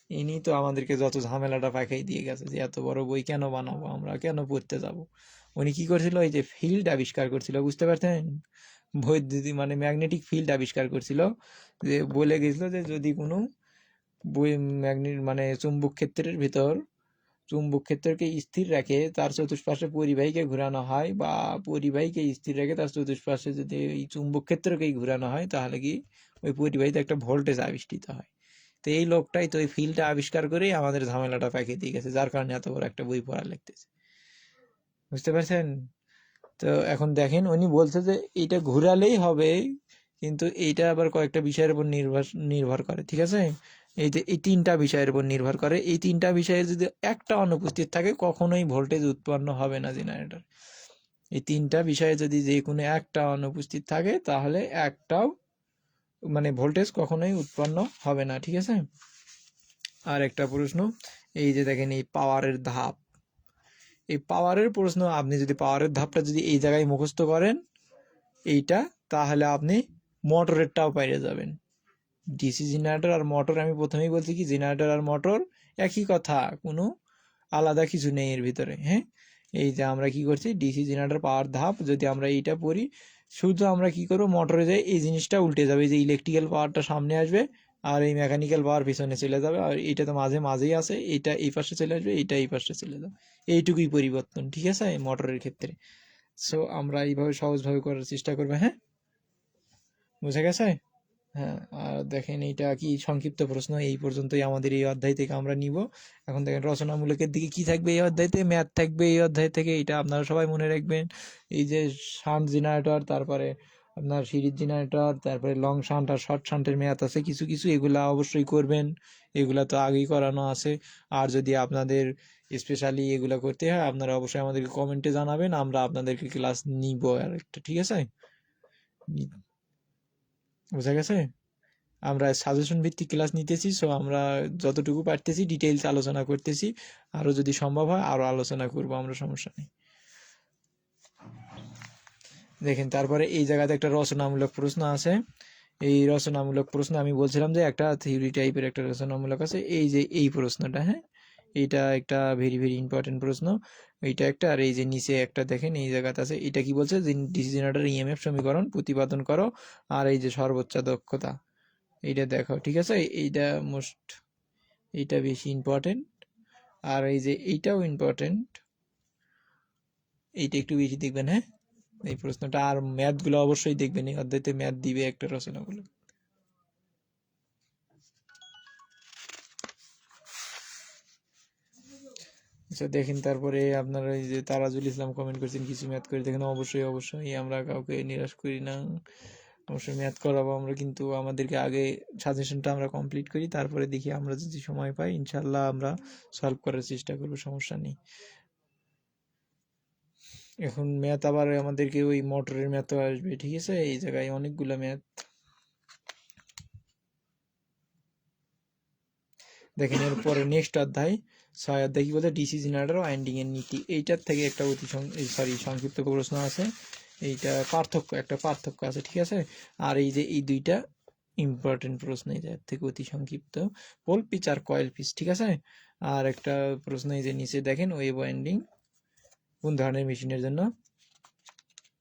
B: ইনি তো আমাদেরকে যত ঝামেলাটা পাকাই দিয়ে গেছে, যে এত বড় বই কেন বানাবো, আমরা কেন পড়তে যাব। উনি কি করছিল? এই যে ফিল্ড আবিষ্কার করছিল, বুঝতে পারছেন? বৈদ্যুতিক মানে ম্যাগনেটিক ফিল্ড আবিষ্কার করছিল, যে বলে গেছিল যে যদি কোনো ম্যাগনেট মানে চুম্বক ক্ষেত্রের ভিতর চুম্বক ক্ষেত্রকে স্থির রেখে তার চতুষ্পাশে পরিবাহীকে ঘোরানো হয়, বা পরিবাহীকে স্থির রেখে তার চতুষ্পাশে যদি এই চুম্বক ক্ষেত্রকেই ঘোরানো হয়, তাহলে কি ওই পরিবাহীতে একটা ভোল্টেজ আবিষ্কৃত হয়। তো এই লোকটাই তো ওই ফিল্ডটা আবিষ্কার করেই আমাদের ঝামেলাটা পাকিয়ে দিয়ে গেছে, যার কারণে এত বড় একটা বই পড়া লিখতেছে। বুঝতে পারছেন? তো এখন দেখেন উনি বলছে যে এইটা ঘুরালেই হবে, কিন্তু এইটা আবার কয়েকটা বিষয়ের উপর নির্ভর করে, ঠিক আছে? এই যে এই তিনটা বিষয়ের উপর নির্ভর করে, এই তিনটা বিষয়ে যদি একটা অনুপস্থিত থাকে কখনোই ভোল্টেজ উৎপন্ন হবে না জেনারেটর। এই তিনটা বিষয়ে যদি যে কোনো একটা অনুপস্থিত থাকে তাহলে একটাও মানে ভোল্টেজ কখনোই উৎপন্ন হবে না, ঠিক আছে? আর একটা প্রশ্ন, এই যে দেখেন এই পাওয়ারের ধাপ, এই পাওয়ারের প্রশ্ন আপনি যদি পাওয়ারের ধাপটা যদি এই জায়গায় মুখস্থ করেন এইটা, তাহলে আপনি মোটরেরটাও পেরে যাবেন। ডিসি জেনারেটর আর মোটর, আমি প্রথমেই বলছি কি জেনারেটর আর মোটর একই কথা, কোনো আলাদা কিছু নেই এর ভিতরে। হ্যাঁ, এই যে আমরা কি করছি, ডিসি জেনারেটর পাওয়ার ধাপ যদি আমরা এইটা পড়ি, শুধু আমরা কি করবো, মোটরে যাই এই জিনিসটা উল্টে যাবে, যে ইলেকট্রিক্যাল পাওয়ারটা সামনে আসবে আর এই মেকানিক্যাল পাওয়ার পিছনে চলে যাবে, আর এইটা তো মাঝে মাঝেই আছে, এইটা এই পাশে চলে আসবে, এইটা এই পাশে চলে যাবে, এইটুকুই পরিবর্তন, ঠিক আছে মোটরের ক্ষেত্রে। সো আমরা এইভাবে সহজভাবে করার চেষ্টা করবো। হ্যাঁ, বুঝে গেছে? হ্যাঁ, আর দেখেন এইটা কি সংক্ষিপ্ত প্রশ্ন, এই পর্যন্তই আমাদের এই অধ্যায় থেকে আমরা নিব। এখন দেখেন রচনামূলকের দিকে কি থাকবে এই অধ্যায়তে, ম্যাথ থাকবে এই অধ্যায় থেকে, এটা আপনারা সবাই মনে রাখবেন। এই যে শান্ট জেনারেটর, তারপরে আপনার সিরিজ জেনারেটর, তারপরে লং শান্ট আর শর্ট শান্টের ম্যাথ আছে কিছু কিছু, এগুলা অবশ্যই করবেন, এগুলা তো আগেই করানো আছে। আর যদি আপনাদের স্পেশালি এগুলা করতে হয় আপনারা অবশ্যই আমাদেরকে কমেন্টে জানাবেন, আমরা আপনাদেরকে ক্লাস নিব আর একটা, ঠিক আছে? বুঝা গেছে? আমরা সাজেশন ভিত্তিক ক্লাস নিতেছি, সো আমরা যতটুকু পারতেছি ডিটেইলস আলোচনা করতেছি, আরো যদি সম্ভব হয় আরো আলোচনা করব আমরা, সমস্যা নেই। দেখেন তারপরে এই জায়গাতে একটা রচনামূলক প্রশ্ন আছে। এই রচনামূলক প্রশ্ন আমি বলছিলাম যে একটা থিওরি টাইপের একটা রচনামূলক আছে, এই যে এই প্রশ্নটা, হ্যাঁ এইটা একটা ভেরি ভেরি ইম্পর্টেন্ট প্রশ্ন, এইটা একটা। আর এই যে নিচে একটা দেখেন এই জায়গাতে আছে, এটা কি বলছে, যে ডিসি জেনারেটর ইএমএফ সমীকরণ প্রতিপাদন করো, আর এই যে সর্বোচ্চ দক্ষতা এইটা দেখো, ঠিক আছে? এইটা মোস্ট, এইটা বেশি ইম্পর্টেন্ট। আর এই যে এইটাও ইম্পর্টেন্ট, এইটা একটু বেশি দেখবেন। হ্যাঁ, এই প্রশ্নটা, আর ম্যাথগুলো অবশ্যই দেখবেন, এই অধ্যায়তে ম্যাথ দিবে একটা রচনাগুলো। আচ্ছা দেখেন তারপরে আপনারা এই যে তারাজুল ইসলাম কমেন্ট করছেন কিছু ম্যাথ করে দেখেন, অবশ্যই অবশ্যই আমরা কাউকে নিরাশ করি না, অবশ্যই ম্যাথ করাবো আমরা, কিন্তু আমাদেরকে আগে সাজেশনটা আমরা কমপ্লিট করি, তারপরে দেখি আমরা যদি সময় পাই ইনশাল্লাহ আমরা সলভ করার চেষ্টা করবো, সমস্যা নেই। এখন ম্যাথ আবার আমাদেরকে ওই মোটরের ম্যাথও আসবে, ঠিক আছে? এই জায়গায় অনেকগুলো ম্যাথ দেখেন। এরপরে নেক্সট অধ্যায় 6 অধ্যায় কি বলছে, ডিসি জেনারেটর ওয়াইন্ডিং এর নীতি, এইটার থেকে একটা সংক্ষিপ্ত প্রশ্ন আছে, এইটা একটা পার্থক্য আছে, ঠিক আছে? আর এই যে এই দুইটা ইম্পর্টেন্ট প্রশ্ন, এই যে থেকে অতি সংক্ষিপ্ত, পোল পিচ আর কয়েল পিচ, ঠিক আছে? আর একটা প্রশ্ন এই যে নিচে দেখেন, ওয়েভ ওয়াইন্ডিং কোন ধরনের মেশিনের জন্য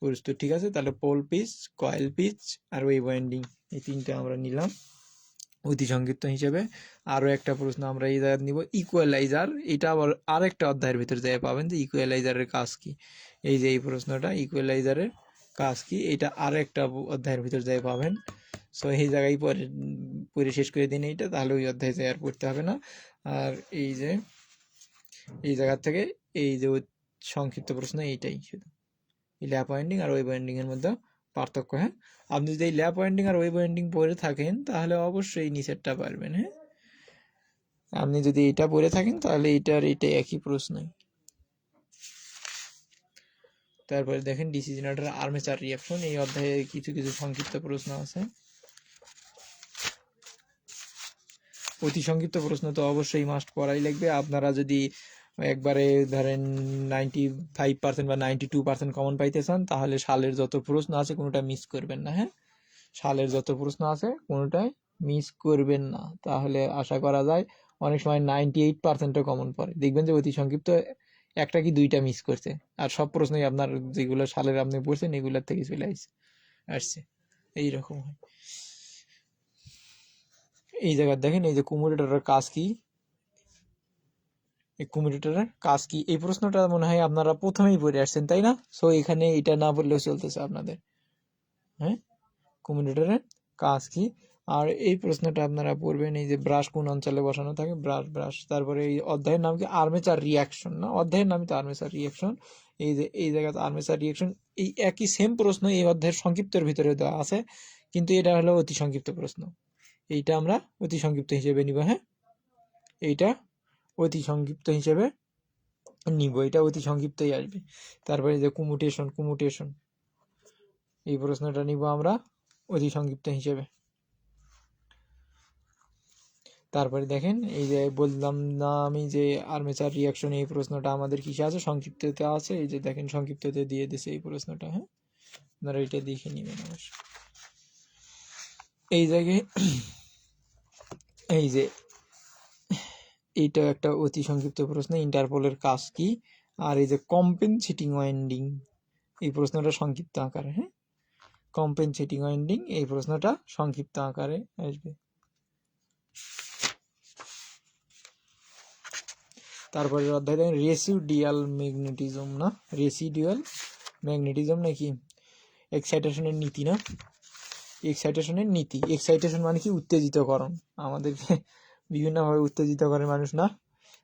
B: প্রস্তুত, ঠিক আছে? তাহলে পোল পিচ, কয়েল পিচ আর ওয়েভ ওয়াইন্ডিং, এই তিনটা আমরা নিলাম অতি সংক্ষিপ্ত হিসেবে। আরো একটা প্রশ্ন আমরা এই জায়গায় নিব, ইকুয়ালাইজার, এটা আবার আরেকটা অধ্যায়ের ভিতরে যায় পাবেন যে ইকুয়ালাইজারের কাজ কি। এই যে এই প্রশ্নটা, ইকুয়ালাইজারের কাজ কি, এটা আরেকটা অধ্যায়ের ভিতর যায় পাবেন। সো এই জায়গায় পরে শেষ করে দিন এইটা, তাহলে ওই অধ্যায় যায় আর পড়তে হবে না। আর এই যে এই জায়গা থেকে এই যে সংক্ষিপ্ত প্রশ্ন এইটাই শুধু, এই ল্যাপ ওয়াইন্ডিং আর ওয়েভ ওয়াইন্ডিং এর মধ্যে পার্থক্য। হ্যাঁ, আপনি যদি এই ল্যাপ ওয়াইন্ডিং আর ওয়েভ ওয়াইন্ডিং পড়ে থাকেন তাহলে অবশ্যই নিচেরটা পারবেন। হ্যাঁ, আপনি যদি এটা পড়ে থাকেন তাহলে এইটার এটা একই প্রশ্নই। তারপরে দেখেন ডিসি জেনারেটর আর্মেচার রিঅ্যাকশন, এই অধ্যায়ে কিছু কিছু সংক্ষিপ্ত প্রশ্ন আছে। অতি সংক্ষিপ্ত প্রশ্ন তো অবশ্যই মাস্ট পড়াই লাগবে। আপনারা যদি একবারে ধরেন 95% বা 92% কমন পাইতে চান তাহলে সালের যত প্রশ্ন আছে কোনোটা মিস করবেন না। হ্যাঁ, সালের যত প্রশ্ন আছে কোনোটাই মিস করবেন না, তাহলে আশা করা যায় অনেক সময় 98%ও কমন পড়ে, দেখবেন যে অতি সংক্ষিপ্ত একটা কি দুইটা মিস করছে, আর সব প্রশ্নই আপনার যেগুলো সালের আপনি পড়ছেন এগুলোর থেকে চলে আসছে। আসছে, এইরকম হয়। এই জায়গায় দেখেন এই যে কুমুরেটরের কাজ কি, এই কুমুরেটরের কাজ কি, এই প্রশ্নটা মনে হয় আপনারা প্রথমেই পড়ে আসছেন তাই না? সো এখানে এটা না বললেও চলতেছে আপনাদের। হ্যাঁ, কুমুরেটরের কাজ কি। আর এই প্রশ্নটা আপনারা পড়বেন, এই যে ব্রাশ কোন অঞ্চলে বসানো থাকে, ব্রাশ ব্রাশ। তারপরে এই অধ্যায়ের নাম কি, আর্মেচার রিয়াকশন না, অধ্যায়ের নামই তো আর্মেচার রিয়াকশন। এই যে এই জায়গাতে আর্মেচার রিয়াকশন, এই একই সেম প্রশ্ন এই অধ্যায়ের সংক্ষিপ্তের ভিতরে দেওয়া আছে, কিন্তু এটা হলো অতি সংক্ষিপ্ত প্রশ্ন। এইটা আমরা অতি সংক্ষিপ্ত হিসেবে নিব। হ্যাঁ, এইটা অতি সংক্ষিপ্ত হিসেবে নিব, এটা অতি সংক্ষিপ্তই আসবে। তারপরে যে কুমুটেশন, কুমুটেশন এই প্রশ্নটা নিব আমরা অতি সংক্ষিপ্ত হিসেবে। তারপরে দেখেন এই যে বললাম না আমি যে আর্মেচার রিয়াকশন, এই প্রশ্নটা আমাদের কিসে আছে, সংক্ষিপ্ততে আছে। এই যে দেখেন সংক্ষিপ্ততে দিয়ে দিছে এই প্রশ্নটা। হ্যাঁ, আপনারা এটা দেখে নিবেন অবশ্যই। এই জায়গায় এই যে এইটা একটা অতি সংক্ষিপ্ত প্রশ্ন, ইন্টারপোলের কাজ কি। আর এই যে কম্পেনসেটিং ওয়াইন্ডিং, এই প্রশ্নটা সংক্ষিপ্ত আকারে। হ্যাঁ, কম্পেনসেটিং ওয়াইন্ডিং এই প্রশ্নটা সংক্ষিপ্ত আকারে আসবে। তারপরে অধ্যায় দেখেন রেসিডিয়াল ম্যাগনেটিজম না, রেসিডিয়াল ম্যাগনেটিজম নাকি এক্সাইটেশনের নীতি না, এক্সাইটেশনের নীতি। এক্সাইটেশন মানে কি, উত্তেজিতকরণ। আমাদেরকে বিভিন্নভাবে উত্তেজিত করে মানুষ না,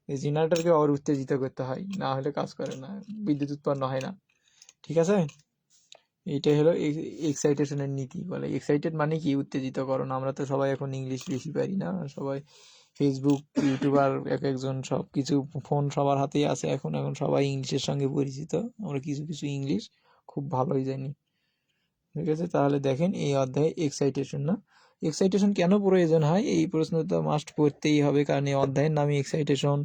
B: এই জেনারেটরকে আবার উত্তেজিত করতে হয়, না হলে কাজ করে না, বিদ্যুৎ উৎপন্ন হয় না। ঠিক আছে, এইটাই হলো এক্সাইটেশনের নীতি বলে। এক্সাইটেড মানে কি, উত্তেজিতকরণ। আমরা তো সবাই এখন ইংলিশ বেশি পারি না, সবাই ফেসবুক ইউটিউবার এক একজন, সব কিছু ফোন সবার হাতেই আছে এখন, এখন সবাই ইংলিশের সঙ্গে পরিচিত। আমরা কিছু কিছু ইংলিশ খুব ভালোই জানি। ঠিক আছে, তাহলে দেখেন এই অধ্যায়ে এক্সাইটেশন না, এক্সাইটেশন কেন প্রয়োজন হয়, এই প্রশ্ন তো মাস্ট করতেই হবে, কারণ এই অধ্যায়ের নামই এক্সাইটেশন।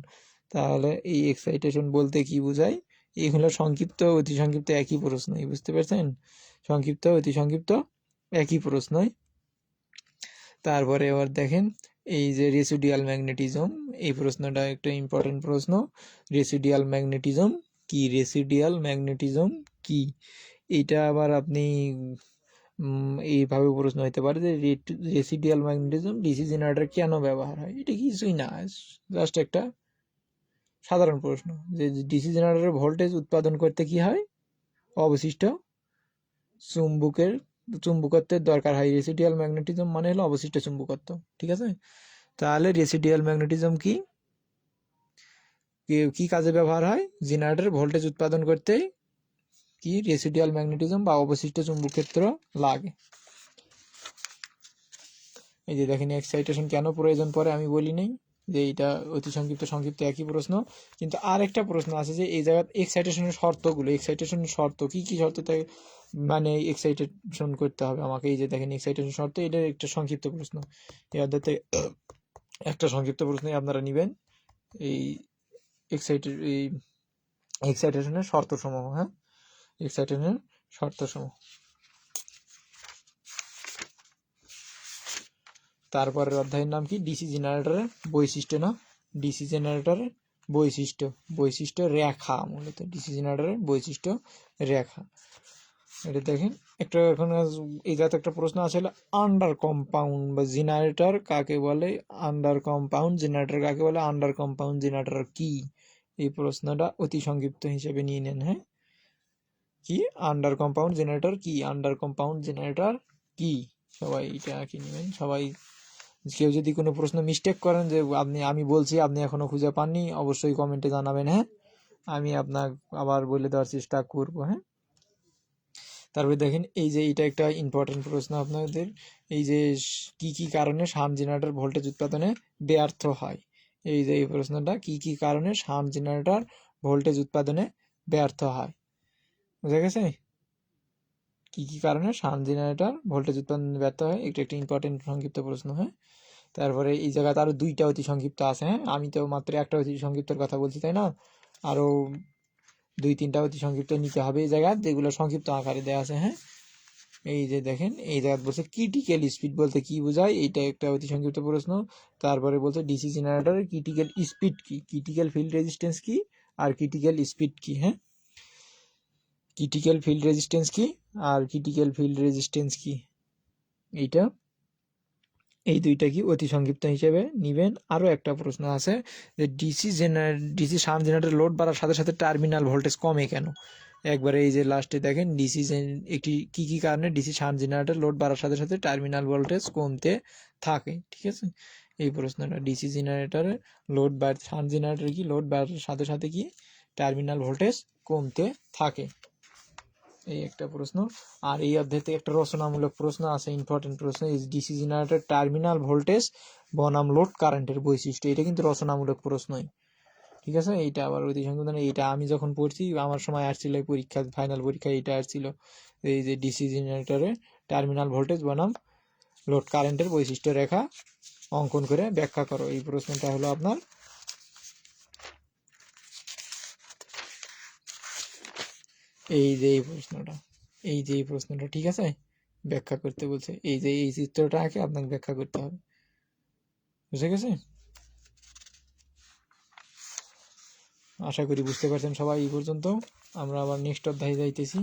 B: তাহলে এই এক্সাইটেশন বলতে কি বোঝায়, এই হলো সংক্ষিপ্ত অতি সংক্ষিপ্ত একই প্রশ্নই, বুঝতে পারছেন? সংক্ষিপ্ত অতি সংক্ষিপ্ত একই প্রশ্নই। তারপরে এবার দেখেন এই যে রেসিডিয়াল ম্যাগনেটিজম, এই প্রশ্নটা একটা ইম্পর্টেন্ট প্রশ্ন। রেসিডিয়াল ম্যাগনেটিজম কি, রেসিডিয়াল ম্যাগনেটিজম কি, এটা আবার আপনি এইভাবে প্রশ্ন হতে পারে যে রেসিডিয়াল ম্যাগনেটিজম ডিসি জেনারেটর কেন ব্যবহার হয়। এটা কিছুই না, জাস্ট একটা সাধারণ প্রশ্ন যে ডিসি জেনারেটরের ভোল্টেজ উৎপাদন করতে কি হয়, অবশিষ্ট চুম্বকের চুম্বকত্বের দরকার হয়। রেসিডিয়াল ম্যাগনেটিজম মানে হলো অবশিষ্ট চুম্বকত্ব। ঠিক আছে, তাহলে রেসিডিয়াল ম্যাগনেটিজম কি, কি কাজে ব্যবহার হয়, জেনারেটরের ভোল্টেজ উৎপাদন করতে কি রেসিডিয়াল ম্যাগনেটিজম বা অবশিষ্ট চুম্বক ক্ষেত্র লাগে। এই যে দেখেন এক্সাইটেশন কেন প্রয়োজন পড়ে আমি বলি নেই, যে এটা অতি সংক্ষিপ্ত সংক্ষিপ্ত একই প্রশ্ন। কিন্তু আর একটা প্রশ্ন আছে যে এই জায়গায় এক্সাইটেশনের শর্তগুলো, এক্সাইটেশনের শর্ত কি কি শর্ত মানে এক্সাইটেশন করতে হবে আমাকে। এই যে দেখেন এক্সাইটেশন শর্ত, এটা একটা সংক্ষিপ্ত প্রশ্ন, এই অধ্যায়তে একটা সংক্ষিপ্ত প্রশ্নই আপনারা নেবেন, এই এই এক্সাইটেশনের শর্ত সমূহ। হ্যাঁ, এক্সাইটেশনের শর্ত সমূহ। তারপরের অধ্যায়ের নাম কি, ডিসি জেনারেটরের বৈশিষ্ট্য না, ডিসি জেনারেটরের বৈশিষ্ট্য, বৈশিষ্ট্য রেখা, মূলত ডিসি জেনারেটরের বৈশিষ্ট্য রেখা। এটা দেখেন একটা, এখন এই জাতীয় একটা প্রশ্ন আছে, আন্ডার কম্পাউন্ড বা জেনারেটর কাকে বলে, আন্ডার কম্পাউন্ড জেনারেটর কাকে বলে, আন্ডার কম্পাউন্ড জেনারেটর কি, এই প্রশ্নটা অতি সংক্ষিপ্ত হিসেবে নিয়ে নেন। হ্যাঁ, কি আন্ডার কম্পাউন্ড জেনারেটর কি, আন্ডার কম্পাউন্ড জেনারেটর কি, সবাই এটা কি নেবেন সবাই। কেউ যদি কোনো প্রশ্ন মিস্টেক করেন যে আমি বলছি আপনি এখনো খুঁজে পাননি, অবশ্যই কমেন্টে জানাবেন। হ্যাঁ, আমি আপনার আবার বলে দেওয়ার চেষ্টা করব। হ্যাঁ, তারপরে দেখেন এই যে এটা একটা ইম্পর্টেন্ট প্রশ্ন আপনাদের, এই যে কি কি কারণে শান্ট জেনারেটর ভোল্টেজ উৎপাদনে ব্যর্থ হয়। এই যে এই প্রশ্নটা, কি কি কারণে শান্ট জেনারেটর ভোল্টেজ উৎপাদনে ব্যর্থ হয়, বুঝা গেছে? কি কি কারণে শান্ট জেনারেটর ভোল্টেজ উৎপাদনে ব্যর্থ হয়, এটা একটা ইম্পর্টেন্ট সংক্ষিপ্ত প্রশ্ন। হ্যাঁ, তারপরে এই জায়গাতে আরো দুইটা অতি সংক্ষিপ্ত আছে। হ্যাঁ, আমি তো মাত্র একটা অতি সংক্ষিপ্তের কথা বলছি তাই না, আরো দুই তিনটা অতি সংক্ষিপ্ত নিতে হবে এই জায়গায়, যেগুলো সংক্ষিপ্ত আকারে দেওয়া আছে। হ্যাঁ, এই যে দেখেন এই জায়গায় বলছে ক্রিটিক্যাল স্পিড বলতে কি বোঝায়, এইটা একটা অতি সংক্ষিপ্ত প্রশ্ন। তারপরে বলছে ডিসি জেনারেটরের ক্রিটিক্যাল স্পিড কি, ক্রিটিক্যাল ফিল্ড রেজিস্ট্যান্স কি, আর ক্রিটিক্যাল স্পিড কি। হ্যাঁ, ক্রিটিক্যাল ফিল্ড রেজিস্ট্যান্স কি আর ক্রিটিক্যাল ফিল্ড রেজিস্ট্যান্স কি, এইটা এই দুইটা কি অতি সংক্ষিপ্ত হিসেবে নিবেন। আরও একটা প্রশ্ন আছে যে ডিসি শান্ট জেনারেটর লোড বাড়ার সাথে সাথে টার্মিনাল ভোল্টেজ কমে কেন। একবারে এই যে লাস্টে দেখেন একটি কি কারণে ডিসি শান্ট জেনারেটর লোড বাড়ার সাথে সাথে টার্মিনাল ভোল্টেজ কমতে থাকে। ঠিক আছে, এই প্রশ্নটা ডিসি জেনারেটরে লোড বাড় শান্ট জেনারেটর কি লোড বাড়ার সাথে সাথে কি টার্মিনাল ভোল্টেজ কমতে থাকে, এই একটা প্রশ্ন। আর এই অধ্যায় থেকে একটা রচনামূলক প্রশ্ন আছে, ইম্পর্টেন্ট প্রশ্ন, ডিসি জেনারেটর টার্মিনাল ভোল্টেজ বনাম লোড কারেন্টের বৈশিষ্ট্য, এটা কিন্তু রচনামূলক প্রশ্নই। ঠিক আছে, এইটা আবার অতি সংক্ষিপ্ত, এইটা আমি যখন পড়ছি আমার সময় আসছিল পরীক্ষা, ফাইনাল পরীক্ষা এইটা আসছিল, এই যে ডিসি জেনারেটরে টার্মিনাল ভোল্টেজ বনাম লোড কারেন্টের বৈশিষ্ট্য রেখা অঙ্কন করে ব্যাখ্যা করো, এই প্রশ্নটা হলো আপনার এই যে এই প্রশ্নটা ঠিক আছে, ব্যাখ্যা করতে বলছে, এই যে এই চিত্রটা আঁকে আপনাকে ব্যাখ্যা করতে হবে, বুঝে গেছে? আশা করি বুঝতে পারছেন সবাই এই পর্যন্ত। আমরা আবার নেক্সট অধ্যায়ে যাইতেছি।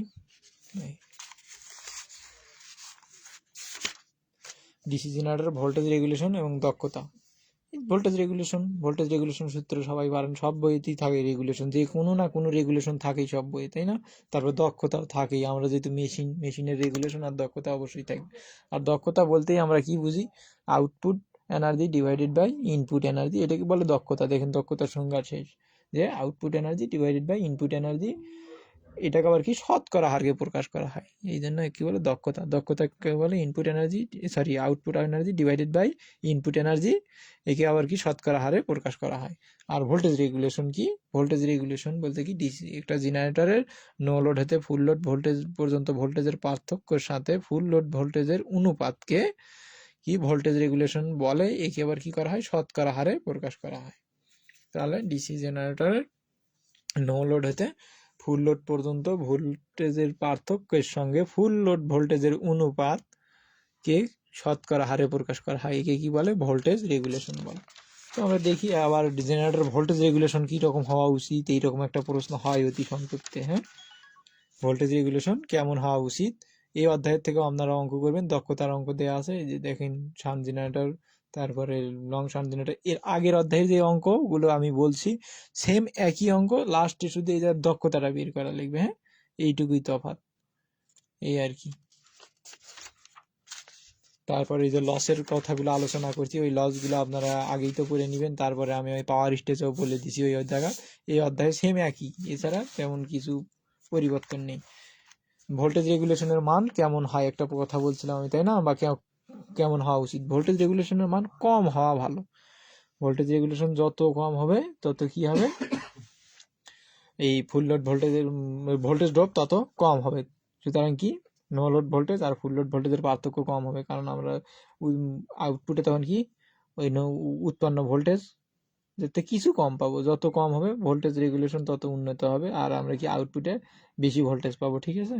B: ডিসি জেনারেটর ভোল্টেজ রেগুলেশন এবং দক্ষতা। ভোল্টেজ রেগুলেশন সূত্র সবাই পারেন, সব বইতেই থাকে রেগুলেশন, যে কোনো না কোনো রেগুলেশন থাকেই সব বইয়ে, তাই না? তারপর দক্ষতাও থাকেই, আমরা যেহেতু মেশিনের রেগুলেশন আর দক্ষতা অবশ্যই থাকবে। আর দক্ষতা বলতেই আমরা কি বুঝি, output energy divided by input energy, এটাকে বলে দক্ষতা। দেখেন দক্ষতার সংজ্ঞা শেষ, যে output energy divided by input energy, এটাকে আবার কি শতকরা হারকে প্রকাশ করা হয়, এই জন্য কি বলে দক্ষতা। দক্ষতাকে বলে input energy output energy divided by input energy, একে আবার কি শতকরা হারে প্রকাশ করা হয়। আর ভোল্টেজ রেগুলেশন কি, ভোল্টেজ রেগুলেশন বলতে কি ডিসি একটা জেনারেটরের নো লোড হতে ফুল লোড ভোল্টেজ পর্যন্ত ভোল্টেজের পার্থক্যের সাথে ফুল লোড ভোল্টেজের অনুপাতকে কি ভোল্টেজ রেগুলেশন বলে, একে আবার কি করা হয় শতকরা হারে প্রকাশ করা হয়। তাহলে ডিসি জেনারেটরের নো লোড হতে ফুল লোড পর্যন্ত ভোল্টেজের পার্থক্যের সঙ্গে ফুল লোড ভোল্টেজের অনুপাতকে শতকরা হারে প্রকাশ করা হয়, একে কি বলে ভোল্টেজ রেগুলেশন বলে। তো আমরা দেখি আবার জেনারেটর ভোল্টেজ রেগুলেশন কি রকম হওয়া উচিত, এইরকম একটা প্রশ্ন হয় অতি সংক্ষিপ্তে। হ্যাঁ, ভোল্টেজ রেগুলেশন কেমন হওয়া উচিত, এই অধ্যায়ের থেকে আপনারা অঙ্ক করবেন, দক্ষতার অঙ্ক দেওয়া আছে, এই যে দেখেন শান্ট জেনারেটর, তারপরে লং শান্ট জেনারেটর, এর আগের অধ্যায়ের যে অঙ্কগুলো আমি বলছি সেম একই অঙ্ক, লাস্টে শুধু এই দক্ষতাটা বের করা লিখবে। হ্যাঁ, এইটুকুই তফাৎ, এই আর কি। তারপরে এই যে লসের কথাগুলো আলোচনা করছি, ওই লসগুলো আপনারা আগেই তো পড়ে নেবেন। তারপরে আমি ওই পাওয়ার স্টেজও বলে দিছি ওই জায়গা, এই অধ্যায়ে সেম একই, এছাড়া তেমন কিছু পরিবর্তন নেই। ভোল্টেজ রেগুলেশনের মান কেমন হয় একটা কথা বলছিলাম আমি, তাই না? বা কেমন হওয়া উচিত, ভোল্টেজ রেগুলেশনের মান কম হওয়া ভালো। ভোল্টেজ রেগুলেশন যত কম হবে তত কি হবে, এই ফুল লোড ভোল্টেজের ভোল্টেজ ড্রপ তত কম হবে। সুতরাং কি নো লোড ভোল্টেজ আর ফুল লোড ভোল্টেজের পার্থক্য কম হবে, কারণ আমরা আউটপুটে তখন কি ওই উৎপন্ন ভোল্টেজ যাতে কিছু কম পাবো, যত কম হবে ভোল্টেজ রেগুলেশন তত উন্নত হবে, আর আমরা কি আউটপুটে বেশি ভোল্টেজ পাবো। ঠিক আছে,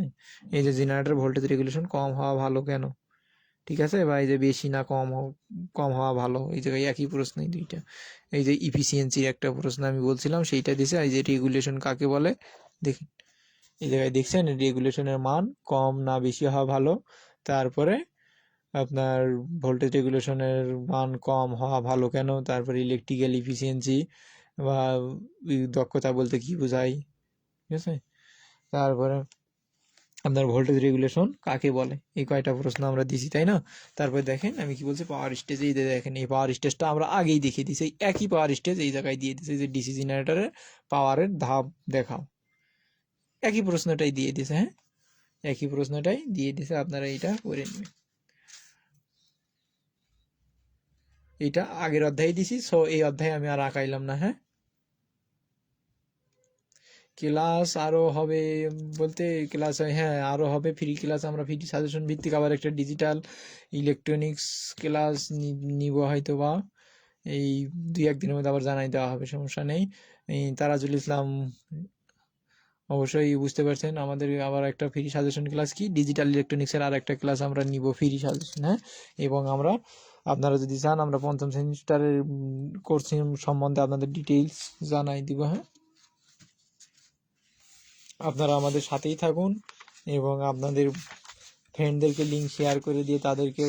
B: এই যে জেনারেটর ভোল্টেজ রেগুলেশন কম হওয়া ভালো কেন, ঠিক আছে, বা এই যে বেশি না কম হওয়া ভালো, এই জায়গায় একই প্রশ্নই দুইটা। এই যে ইফিসিয়েন্সির একটা প্রশ্ন আমি বলছিলাম সেইটা দিছে, এই যে রেগুলেশন কাকে বলে দেখেন, এই জায়গায় দেখছেন রেগুলেশনের মান কম না বেশি হওয়া ভালো, তারপরে আপনার ভোল্টেজ রেগুলেশনের মান কম হওয়া ভালো কেন, তারপরে ইলেকট্রিক্যাল ইফিসিয়েন্সি বা দক্ষতা বলতে কি বোঝায়, ঠিক আছে, তারপরে আপনার ভোল্টেজ রেগুলেশন কাকে বলে, এই কয়টা প্রশ্ন আমরা দিছি, তাই না? তারপরে দেখেন আমি কি বলছি, পাওয়ার স্টেজ, এই দেখেন এই পাওয়ার স্টেজটা আমরা আগেই দেখিয়ে দিছি, একই পাওয়ার স্টেজ এই জায়গায় দিয়ে দিছে, যে ডিসি জেনারেটরের পাওয়ারের ধাপ দেখাও, একই প্রশ্নটাই দিয়ে দিছে। হ্যাঁ, একই প্রশ্নটাই দিয়ে দিছে, আপনারা এইটা করে নেবেন। এইটা আগের অধ্যায়ে দিছি, সো এই অধ্যায়ে আমি আর আঁকাইলাম না। হ্যাঁ, ক্লাস আরো হবে বলতে ক্লাস, হ্যাঁ আরো হবে ফ্রি ক্লাস, আমরা ফ্রি সাজেশন ভিত্তিক আবার একটা ডিজিটাল ইলেকট্রনিক্স ক্লাস নিব হয়তো, বা এই 2-1 দিনের মধ্যে আবার জানাই দেওয়া হবে, সমস্যা নেই। এই তারাজুল ইসলাম অবশ্যই বুঝতে পারছেন, আমাদের আবার একটা ফ্রি সাজেশন ক্লাস কি ডিজিটাল ইলেকট্রনিক্সের আর একটা ক্লাস আমরা নিব ফ্রি সাজেশন। হ্যাঁ, এবং আমরা আপনারা যদি চান আমরা 5ম সেমিস্টারের কোর্স সম্বন্ধে আপনাদের ডিটেইলস জানাই দিব। হ্যাঁ, আপনারা আমাদের সাথেই থাকুন এবং আপনাদের ফ্রেন্ডদেরকে লিঙ্ক শেয়ার করে দিয়ে তাদেরকে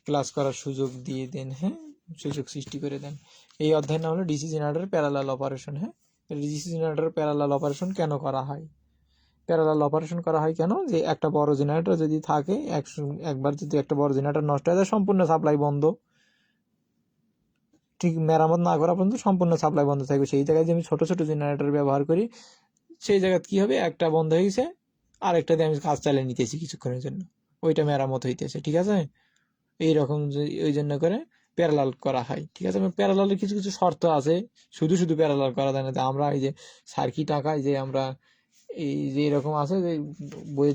B: ক্লাস করার সুযোগ দিয়ে দেন, হ্যাঁ, সুযোগ সৃষ্টি করে দেন। এই অধ্যায়ের নাম হলো ডিসি জেনারেটর প্যারালাল অপারেশন। হ্যাঁ, ডিসি জেনারেটর প্যারালাল অপারেশন কেন করা হয়? প্যারালাল অপারেশন করা হয় কেন? যে একটা বড় জেনারেটর যদি থাকে, একবার যদি একটা বড় জেনারেটর নষ্ট হয়ে যায়, সম্পূর্ণ সাপ্লাই বন্ধ, ঠিক মেরামত না করা পর্যন্ত সম্পূর্ণ সাপ্লাই বন্ধ থাকবে। সেই জায়গায় যে আমি ছোট ছোট জেনারেটর ব্যবহার করি, সেই জায়গায় কি হবে, একটা বন্ধ হয়ে গেছে, আরেকটা দিয়ে আমি কাজ চালিয়ে নিতেছি কিছুক্ষণের জন্য, ওইটা মেরামত হইতেছে, ঠিক আছে। এইরকম ওই জন্য করে প্যারালাল করা হয়, ঠিক আছে। প্যারালালের কিছু কিছু শর্ত আছে, শুধু শুধু প্যারালাল করা যায় না। আমরা এই যে সার্কিট আঁকায় যে আমরা এই যে এরকম আছে যে বই,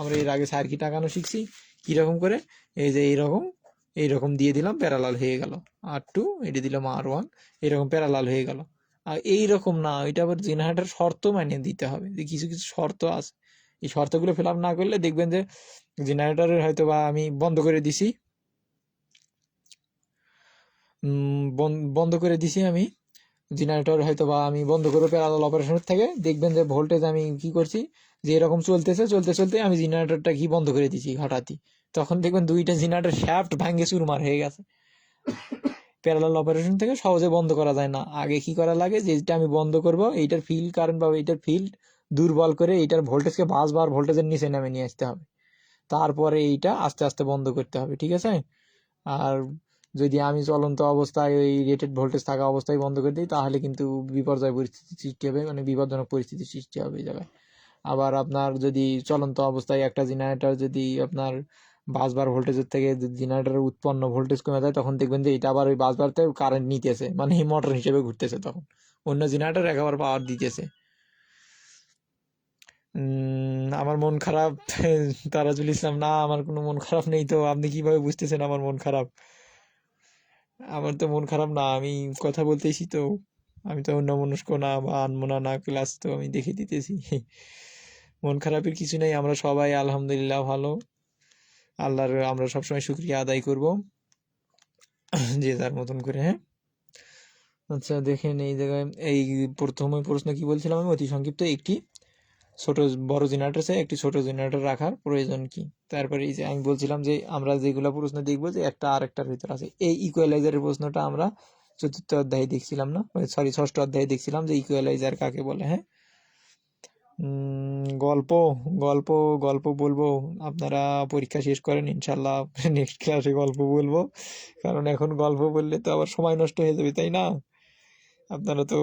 B: আমরা এর আগে সার্কিট আঁকানো শিখছি কিরকম করে, এই যে এইরকম এইরকম দিয়ে দিলাম, প্যারালাল হয়ে গেল। R2 এটি দিলাম R1, এরকম প্যারালাল হয়ে গেল। আর এইরকম না, এটা আবার জেনারেটর শর্ত মানিয়ে দিতে হবে, যে কিছু কিছু শর্ত আছে, এই শর্তগুলো ফিল আপ না করলে দেখবেন যে জেনারেটরের হয়তো বা আমি বন্ধ করে দিছি, বন্ধ করে দিছি আমি জেনারেটর, হয়তো বা আমি বন্ধ করবো প্যারালাল অপারেশনের থেকে, দেখবেন যে ভোল্টেজ আমি কি করছি, যে এরকম চলতেছে, চলতে চলতে আমি জেনারেটরটা কি বন্ধ করে দিছি হঠাৎই, তখন দেখবেন দুইটা জেনারেটর শ্যাফট ভাঙ্গে চুরমার হয়ে গেছে। প্যারালাল অপারেশন থেকে সহজে বন্ধ করা যায় না। আগে কি করা লাগে, যেটা আমি বন্ধ করব এইটার ফিল্ড কারেন্ট বা এইটার ফিল্ড দুর্বল করে এইটার ভোল্টেজকে 5 বার ভোল্টেজের নিচে নামে নিয়ে আসতে হবে, তারপরে এইটা আস্তে আস্তে বন্ধ করতে হবে, ঠিক আছে। আর যদি আমি চলন্ত অবস্থায় ওই রেটেড ভোল্টেজ থাকা অবস্থায় বন্ধ করে দিই, তাহলে কিন্তু বিপর্যয় পরিস্থিতি সৃষ্টি হবে, মানে বিপজ্জনক পরিস্থিতির সৃষ্টি হবে এই জায়গায়। আবার আপনার যদি চলন্ত অবস্থায় একটা জেনারেটর যদি আপনার 5 বার ভোল্টেজের থেকে জেনারেটরের উৎপন্ন ভোল্টেজ কমে যায়, তখন দেখবেন যে এটা আবার ওই 5 বারতে কারেন্ট নিতেছে, মানে এই মোটর হিসেবে ঘুরতেছে, তখন অন্য জেনারেটর একবার পাওয়ার দিতেছে। আমার মন খারাপ। তারাজুল ইসলাম: না, আমার কোনো মন খারাপ নেই। তো আপনি কিভাবে বুঝতেছেন আমার মন খারাপ? আমার তো মন খারাপ না, আমি কথা বলতেছি তো, আমি তো অন্যমনস্ক না বা আনমনা না, ক্লাস তো আমি দেখে দিতেছি। মন খারাপের কিছু নেই, আমরা সবাই আলহামদুলিল্লাহ ভালো, আল্লাহর আমরা সবসময় শুকরিয়া আদায় করব, যে যার মতন করে। হ্যাঁ, আচ্ছা দেখেন এই জায়গায় এই প্রথমে প্রশ্ন কি বলছিলাম আমি, অতি সংক্ষিপ্ত একটি ছোট বড় জেনারেটর চাই, একটি ছোট জেনারেটর রাখার প্রয়োজন কি। তারপরে এই যে আমি বলছিলাম যে আমরা যেগুলো প্রশ্ন দেখবো যে একটা আরেকটার ভিতর আছে, এই ইকুয়ালাইজারের প্রশ্নটা আমরা চতুর্থ অধ্যায়ে দেখছিলাম না, সরি ষষ্ঠ অধ্যায়ে দেখছিলাম যে ইকুয়ালাইজার কাকে বলে। হ্যাঁ, গল্প গল্প গল্প বলবো, আপনারা পরীক্ষা শেষ করেন ইনশাল্লাহ, নেক্সট ক্লাসে গল্প বলবো, কারণ এখন গল্প বললে তো আবার সময় নষ্ট হয়ে যাবে, তাই না। আপনারা তো,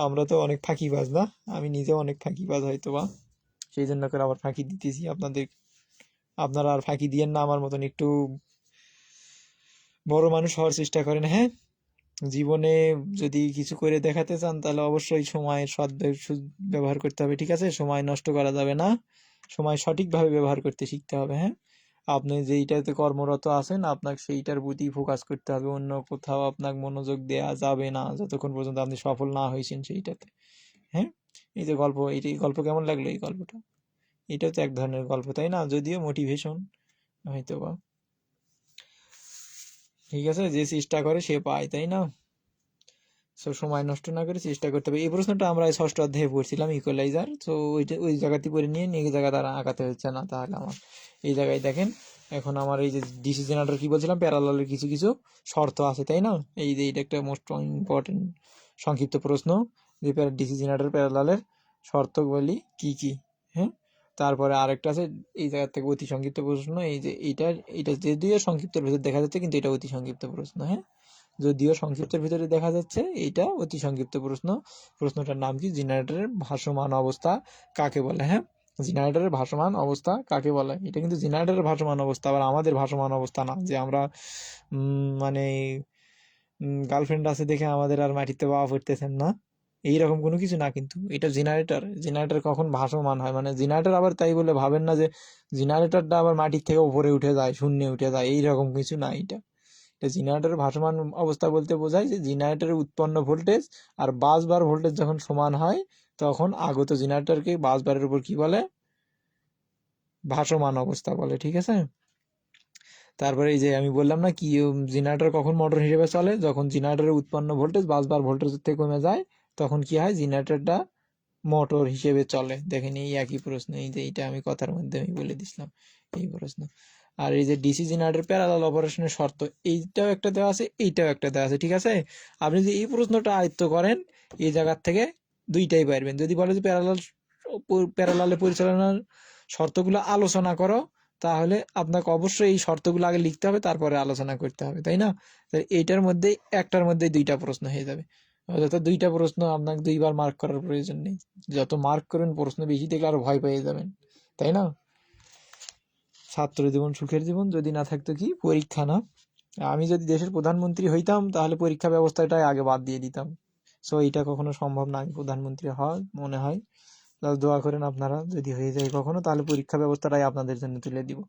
B: আমরা তো অনেক ফাঁকিবাজ না, আমি নিজে অনেক ফাঁকিবাজ হয়তো বা, সেই জন্য করে আবার ফাঁকি দিতেছি আপনাদের। আপনারা আর ফাঁকি দিয়েন না, আমার মতন একটু বড় মানুষ হওয়ার চেষ্টা করেন। হ্যাঁ, জীবনে যদি কিছু করে দেখাতে চান, তাহলে অবশ্যই সময়ের ব্যবহার করতে হবে, ঠিক আছে। সময় নষ্ট করা যাবে না, সময় সঠিকভাবে ব্যবহার করতে শিখতে হবে। হ্যাঁ, আপনি যেইটাতে কর্মরত আছেন, আপনাকে সেইটার প্রতি ফোকাস করতে হবে, অন্য কোথাও আপনাকে মনোযোগ দেওয়া যাবে না যতক্ষণ পর্যন্ত আপনি সফল না হয়েছেন সেইটাতে। হ্যাঁ, এই যে গল্প, এই গল্প কেমন লাগলো? এই গল্পটা, এটাও তো এক ধরনের গল্প, তাই না, যদিও মোটিভেশন হয়তো বা, ঠিক আছে। যে চেষ্টা করে সে পায়, তাই না। সো সময় নষ্ট না করে চেষ্টা করতে হবে। এই প্রশ্নটা আমরা ষষ্ঠ অধ্যায়ে পড়ছিলাম, ইকুয়ালাইজার। তো ওইটা ওই জায়গাতে পড়ে নিয়ে এই জায়গা তারা আঁকাতে হচ্ছে না, তাহলে আমার এই জায়গায় দেখেন, এখন আমার এই যে ডিসি জেনারেটর কি বলছিলাম, প্যারালালের কিছু কিছু শর্ত আছে, তাই না। এই যে এটা একটা মোস্ট ইম্পর্টেন্ট সংক্ষিপ্ত প্রশ্ন, যে ডিসি জেনারেটর প্যারালালের শর্তগুলি কি কি। হ্যাঁ, তারপরে আরেকটা আছে এই জায়গা থেকে অতি সংক্ষিপ্ত প্রশ্ন, এই যে এইটা যদিও সংক্ষিপ্তের ভিতর দেখা যাচ্ছে, কিন্তু এটা অতি সংক্ষিপ্ত প্রশ্ন। হ্যাঁ, যদিও সংক্ষিপ্তের ভিতরে দেখা যাচ্ছে, এইটা অতি সংক্ষিপ্ত প্রশ্ন। প্রশ্নটার নাম কি? জেনারেটরের ভাসমান অবস্থা কাকে বলে। হ্যাঁ, জেনারেটরের ভাসমান অবস্থা কাকে বলে। এটা কিন্তু জেনারেটরের ভাসমান অবস্থা, আবার আমাদের ভাসমান অবস্থা না, যে আমরা মানে গার্লফ্রেন্ড আছে দেখে আমাদের আর মাটিতে বাবা ফুটতেছেন না, এইরকম কোনো কিছু না। কিন্তু এটা জেনারেটর, জেনারেটর কখন ভাসমান হয়, মানে জেনারেটর আবার তাই বলে ভাবেন না যে জেনারেটরটা আবার মাটির থেকে উপরে উঠে যায়, শূন্যে উঠে যায়, এইরকম কিছু না। এটা জেনারেটরের ভাসমান অবস্থা বলতে বোঝায় যে জেনারেটরের উৎপন্ন ভোল্টেজ আর বাস বার ভোল্টেজ যখন সমান হয়, তখন আগত জেনারেটরকে বাস বারের উপর কি বলে? ভাসমান অবস্থা বলে, ঠিক আছে। তারপরে এই যে আমি বললাম না কি, জেনারেটর কখন মোটর হিসেবে চলে? যখন জেনারেটরের উৎপন্ন ভোল্টেজ বাস বার ভোল্টেজের থেকে কমে যায়, তখন কি হয়, জেনারেটরটা মোটর হিসেবে চলে। দেখেন এই একই প্রশ্ন, এই যে এইটা আমি কথার মধ্যে আমি বলে দিছিলাম এই প্রশ্ন। আর এই যে ডিসি জেনারেটর প্যারালাল অপারেশনের শর্ত, এইটাও একটা দেওয়া আছে, এইটাও একটা দেওয়া আছে, ঠিক আছে। আপনি যদি এই প্রশ্নটা আয়ত্ত করেন এই জায়গার থেকে দুইটাই পারবেন। যদি বলে যে প্যারালালে পরিচালনার শর্তগুলো আলোচনা করো, তাহলে আপনাকে অবশ্যই এই শর্তগুলো আগে লিখতে হবে, তারপরে আলোচনা করতে হবে, তাই না। এইটার মধ্যে একটার মধ্যে দুইটা প্রশ্ন হয়ে যাবে। অর্থাৎ দুইটা প্রশ্ন আপনাকে দুইবার মার্ক করার প্রয়োজন নেই। যত মার্ক করবেন প্রশ্ন বেশি দেখলে আরো ভয় পেয়ে যাবেন, তাই না। ছাত্র জীবন সুখের জীবন যদি না থাকতো কি পরীক্ষা না। আমি যদি দেশের প্রধানমন্ত্রী হইতাম তাহলে পরীক্ষা ব্যবস্থাটাই আগে বাদ দিয়ে দিতাম। সো এটা কখনো সম্ভব না আমি প্রধানমন্ত্রী হওয়া, মনে হয়। দোয়া করেন আপনারা, যদি হয়ে যায় কখনো তাহলে পরীক্ষা ব্যবস্থাটাই আপনাদের জন্য তুলে দিব।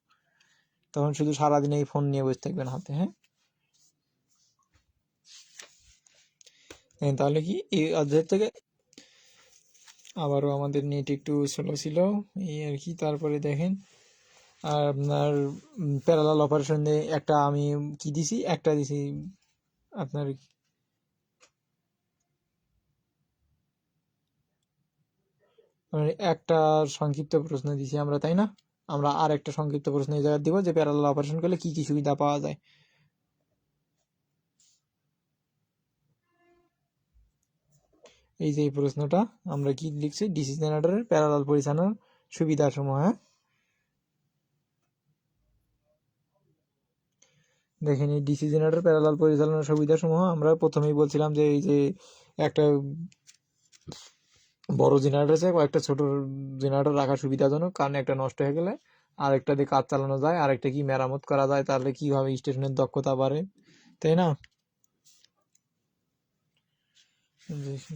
B: তখন শুধু সারাদিন এই ফোন নিয়ে বসে থাকবেন হাতে। হ্যাঁ, তাহলে কি এই অধ্যায় থেকে আবারও আমাদের নেট একটু স্লো ছিল এই আর কি। তারপরে দেখেন আর আপনার প্যারালাল অপারেশন দিয়ে একটা আমি কি দিছি, একটা দিছি আপনার একটা সংক্ষিপ্ত প্রশ্ন দিছি আমরা, তাই না। আমরা আর একটা সংক্ষিপ্ত প্রশ্ন এই জায়গায় দিব যে প্যারালাল অপারেশন করলে কি কি সুবিধা পাওয়া যায়। এই যে এই প্রশ্নটা আমরা কি লিখছি, ডিসি জেনারেটরের প্যারালাল পরিচালনার সুবিধা সমূহ। হ্যাঁ, দেখেন এই ডিসি জেনারেটর প্যারালাল পরিচালনার সুবিধা সমূহ আমরা প্রথমেই বলছিলাম যে এই যে একটা বড় জেনারেটর আছে, কয়েকটা ছোট জেনারেটর রাখা সুবিধাজনক, কারণ একটা নষ্ট হয়ে গেলে আরেকটা দিয়ে কাজ চালানো যায়, আরেকটা কি মেরামত করা যায়, তাহলে কিভাবে স্টেশনের দক্ষতা বাড়ে, তাই না।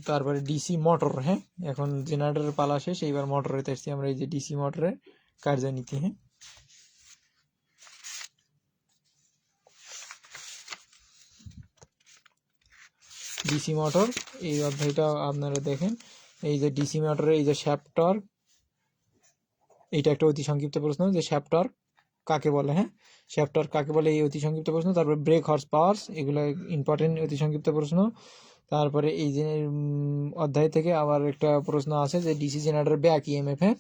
B: তারপরে ডিসি মোটর। হ্যাঁ, এখন জেনারেটরের পালা শেষ, এইবার মোটরে আসছি আমরা। এই যে ডিসি মোটরের কার্যনীতি। হ্যাঁ, ডিসি মোটর এই অধ্যায়টা আপনারা দেখেন। এই যে ডিসি মোটরের এই যে শ্যাফট, এইটা একটা অতি সংক্ষিপ্ত প্রশ্ন যে শ্যাফট কাকে বলে। হ্যাঁ, শ্যাফট কাকে বলে এই অতি সংক্ষিপ্ত প্রশ্ন। তারপরে ব্রেক হর্স পাওয়ার্স, এগুলো ইম্পর্টেন্ট অতি সংক্ষিপ্ত প্রশ্ন। তারপরে এই যে অধ্যায় থেকে আবার একটা প্রশ্ন আছে যে ডিসি জেনারেটর ব্যাক ইএমএফ। হ্যাঁ,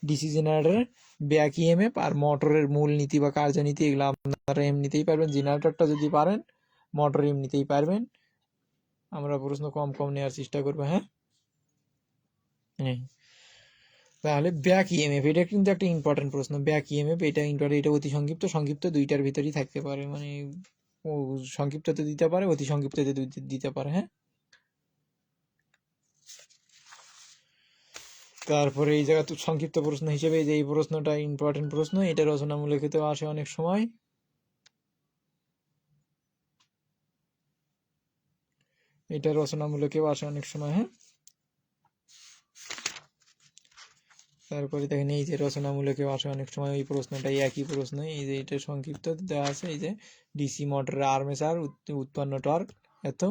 B: ডিসি জেনারেটরের ব্যাক ইএমএফ আর মোটরের মূল নীতি বা কার্যনীতি, এগুলো আপনারা এমনিতেই পারবেন। জেনারেটরটা যদি পারেন মোটর এমনিতেই পারবেন। আমরা প্রশ্ন কম কম নেওয়ার চেষ্টা করবো। হ্যাঁ, তাহলে ব্যাক ইএমএফ এটা কিন্তু একটা ইম্পর্টেন্ট প্রশ্ন। ব্যাক ইএমএফ এটা ইম্পর্টেন্ট, এটা অতি সংক্ষিপ্ত সংক্ষিপ্ত দুইটার ভিতরেই থাকতে পারে, মানে ও সংক্ষিপ্ততে দিতে পারে, অতি সংক্ষিপ্ততে দিতে পারে। হ্যাঁ, তারপরে এই জায়গা তো সংক্ষিপ্ত প্রশ্ন হিসেবে যে এই প্রশ্নটা ইম্পর্টেন্ট প্রশ্ন, এটা রচনামূলকেতেও আসে অনেক সময়। এটা রচনামূলকেও আসে অনেক সময়। হ্যাঁ, তারপরে দেখেন এই যে রচনামূলকেও আসে অনেক সময় এই প্রশ্নটাই, একই প্রশ্ন। এই যে এটা সংক্ষিপ্ত দেওয়া আছে, এই যে ডিসি মোটরের আর্মেচার উৎপন্ন টর্ক এত।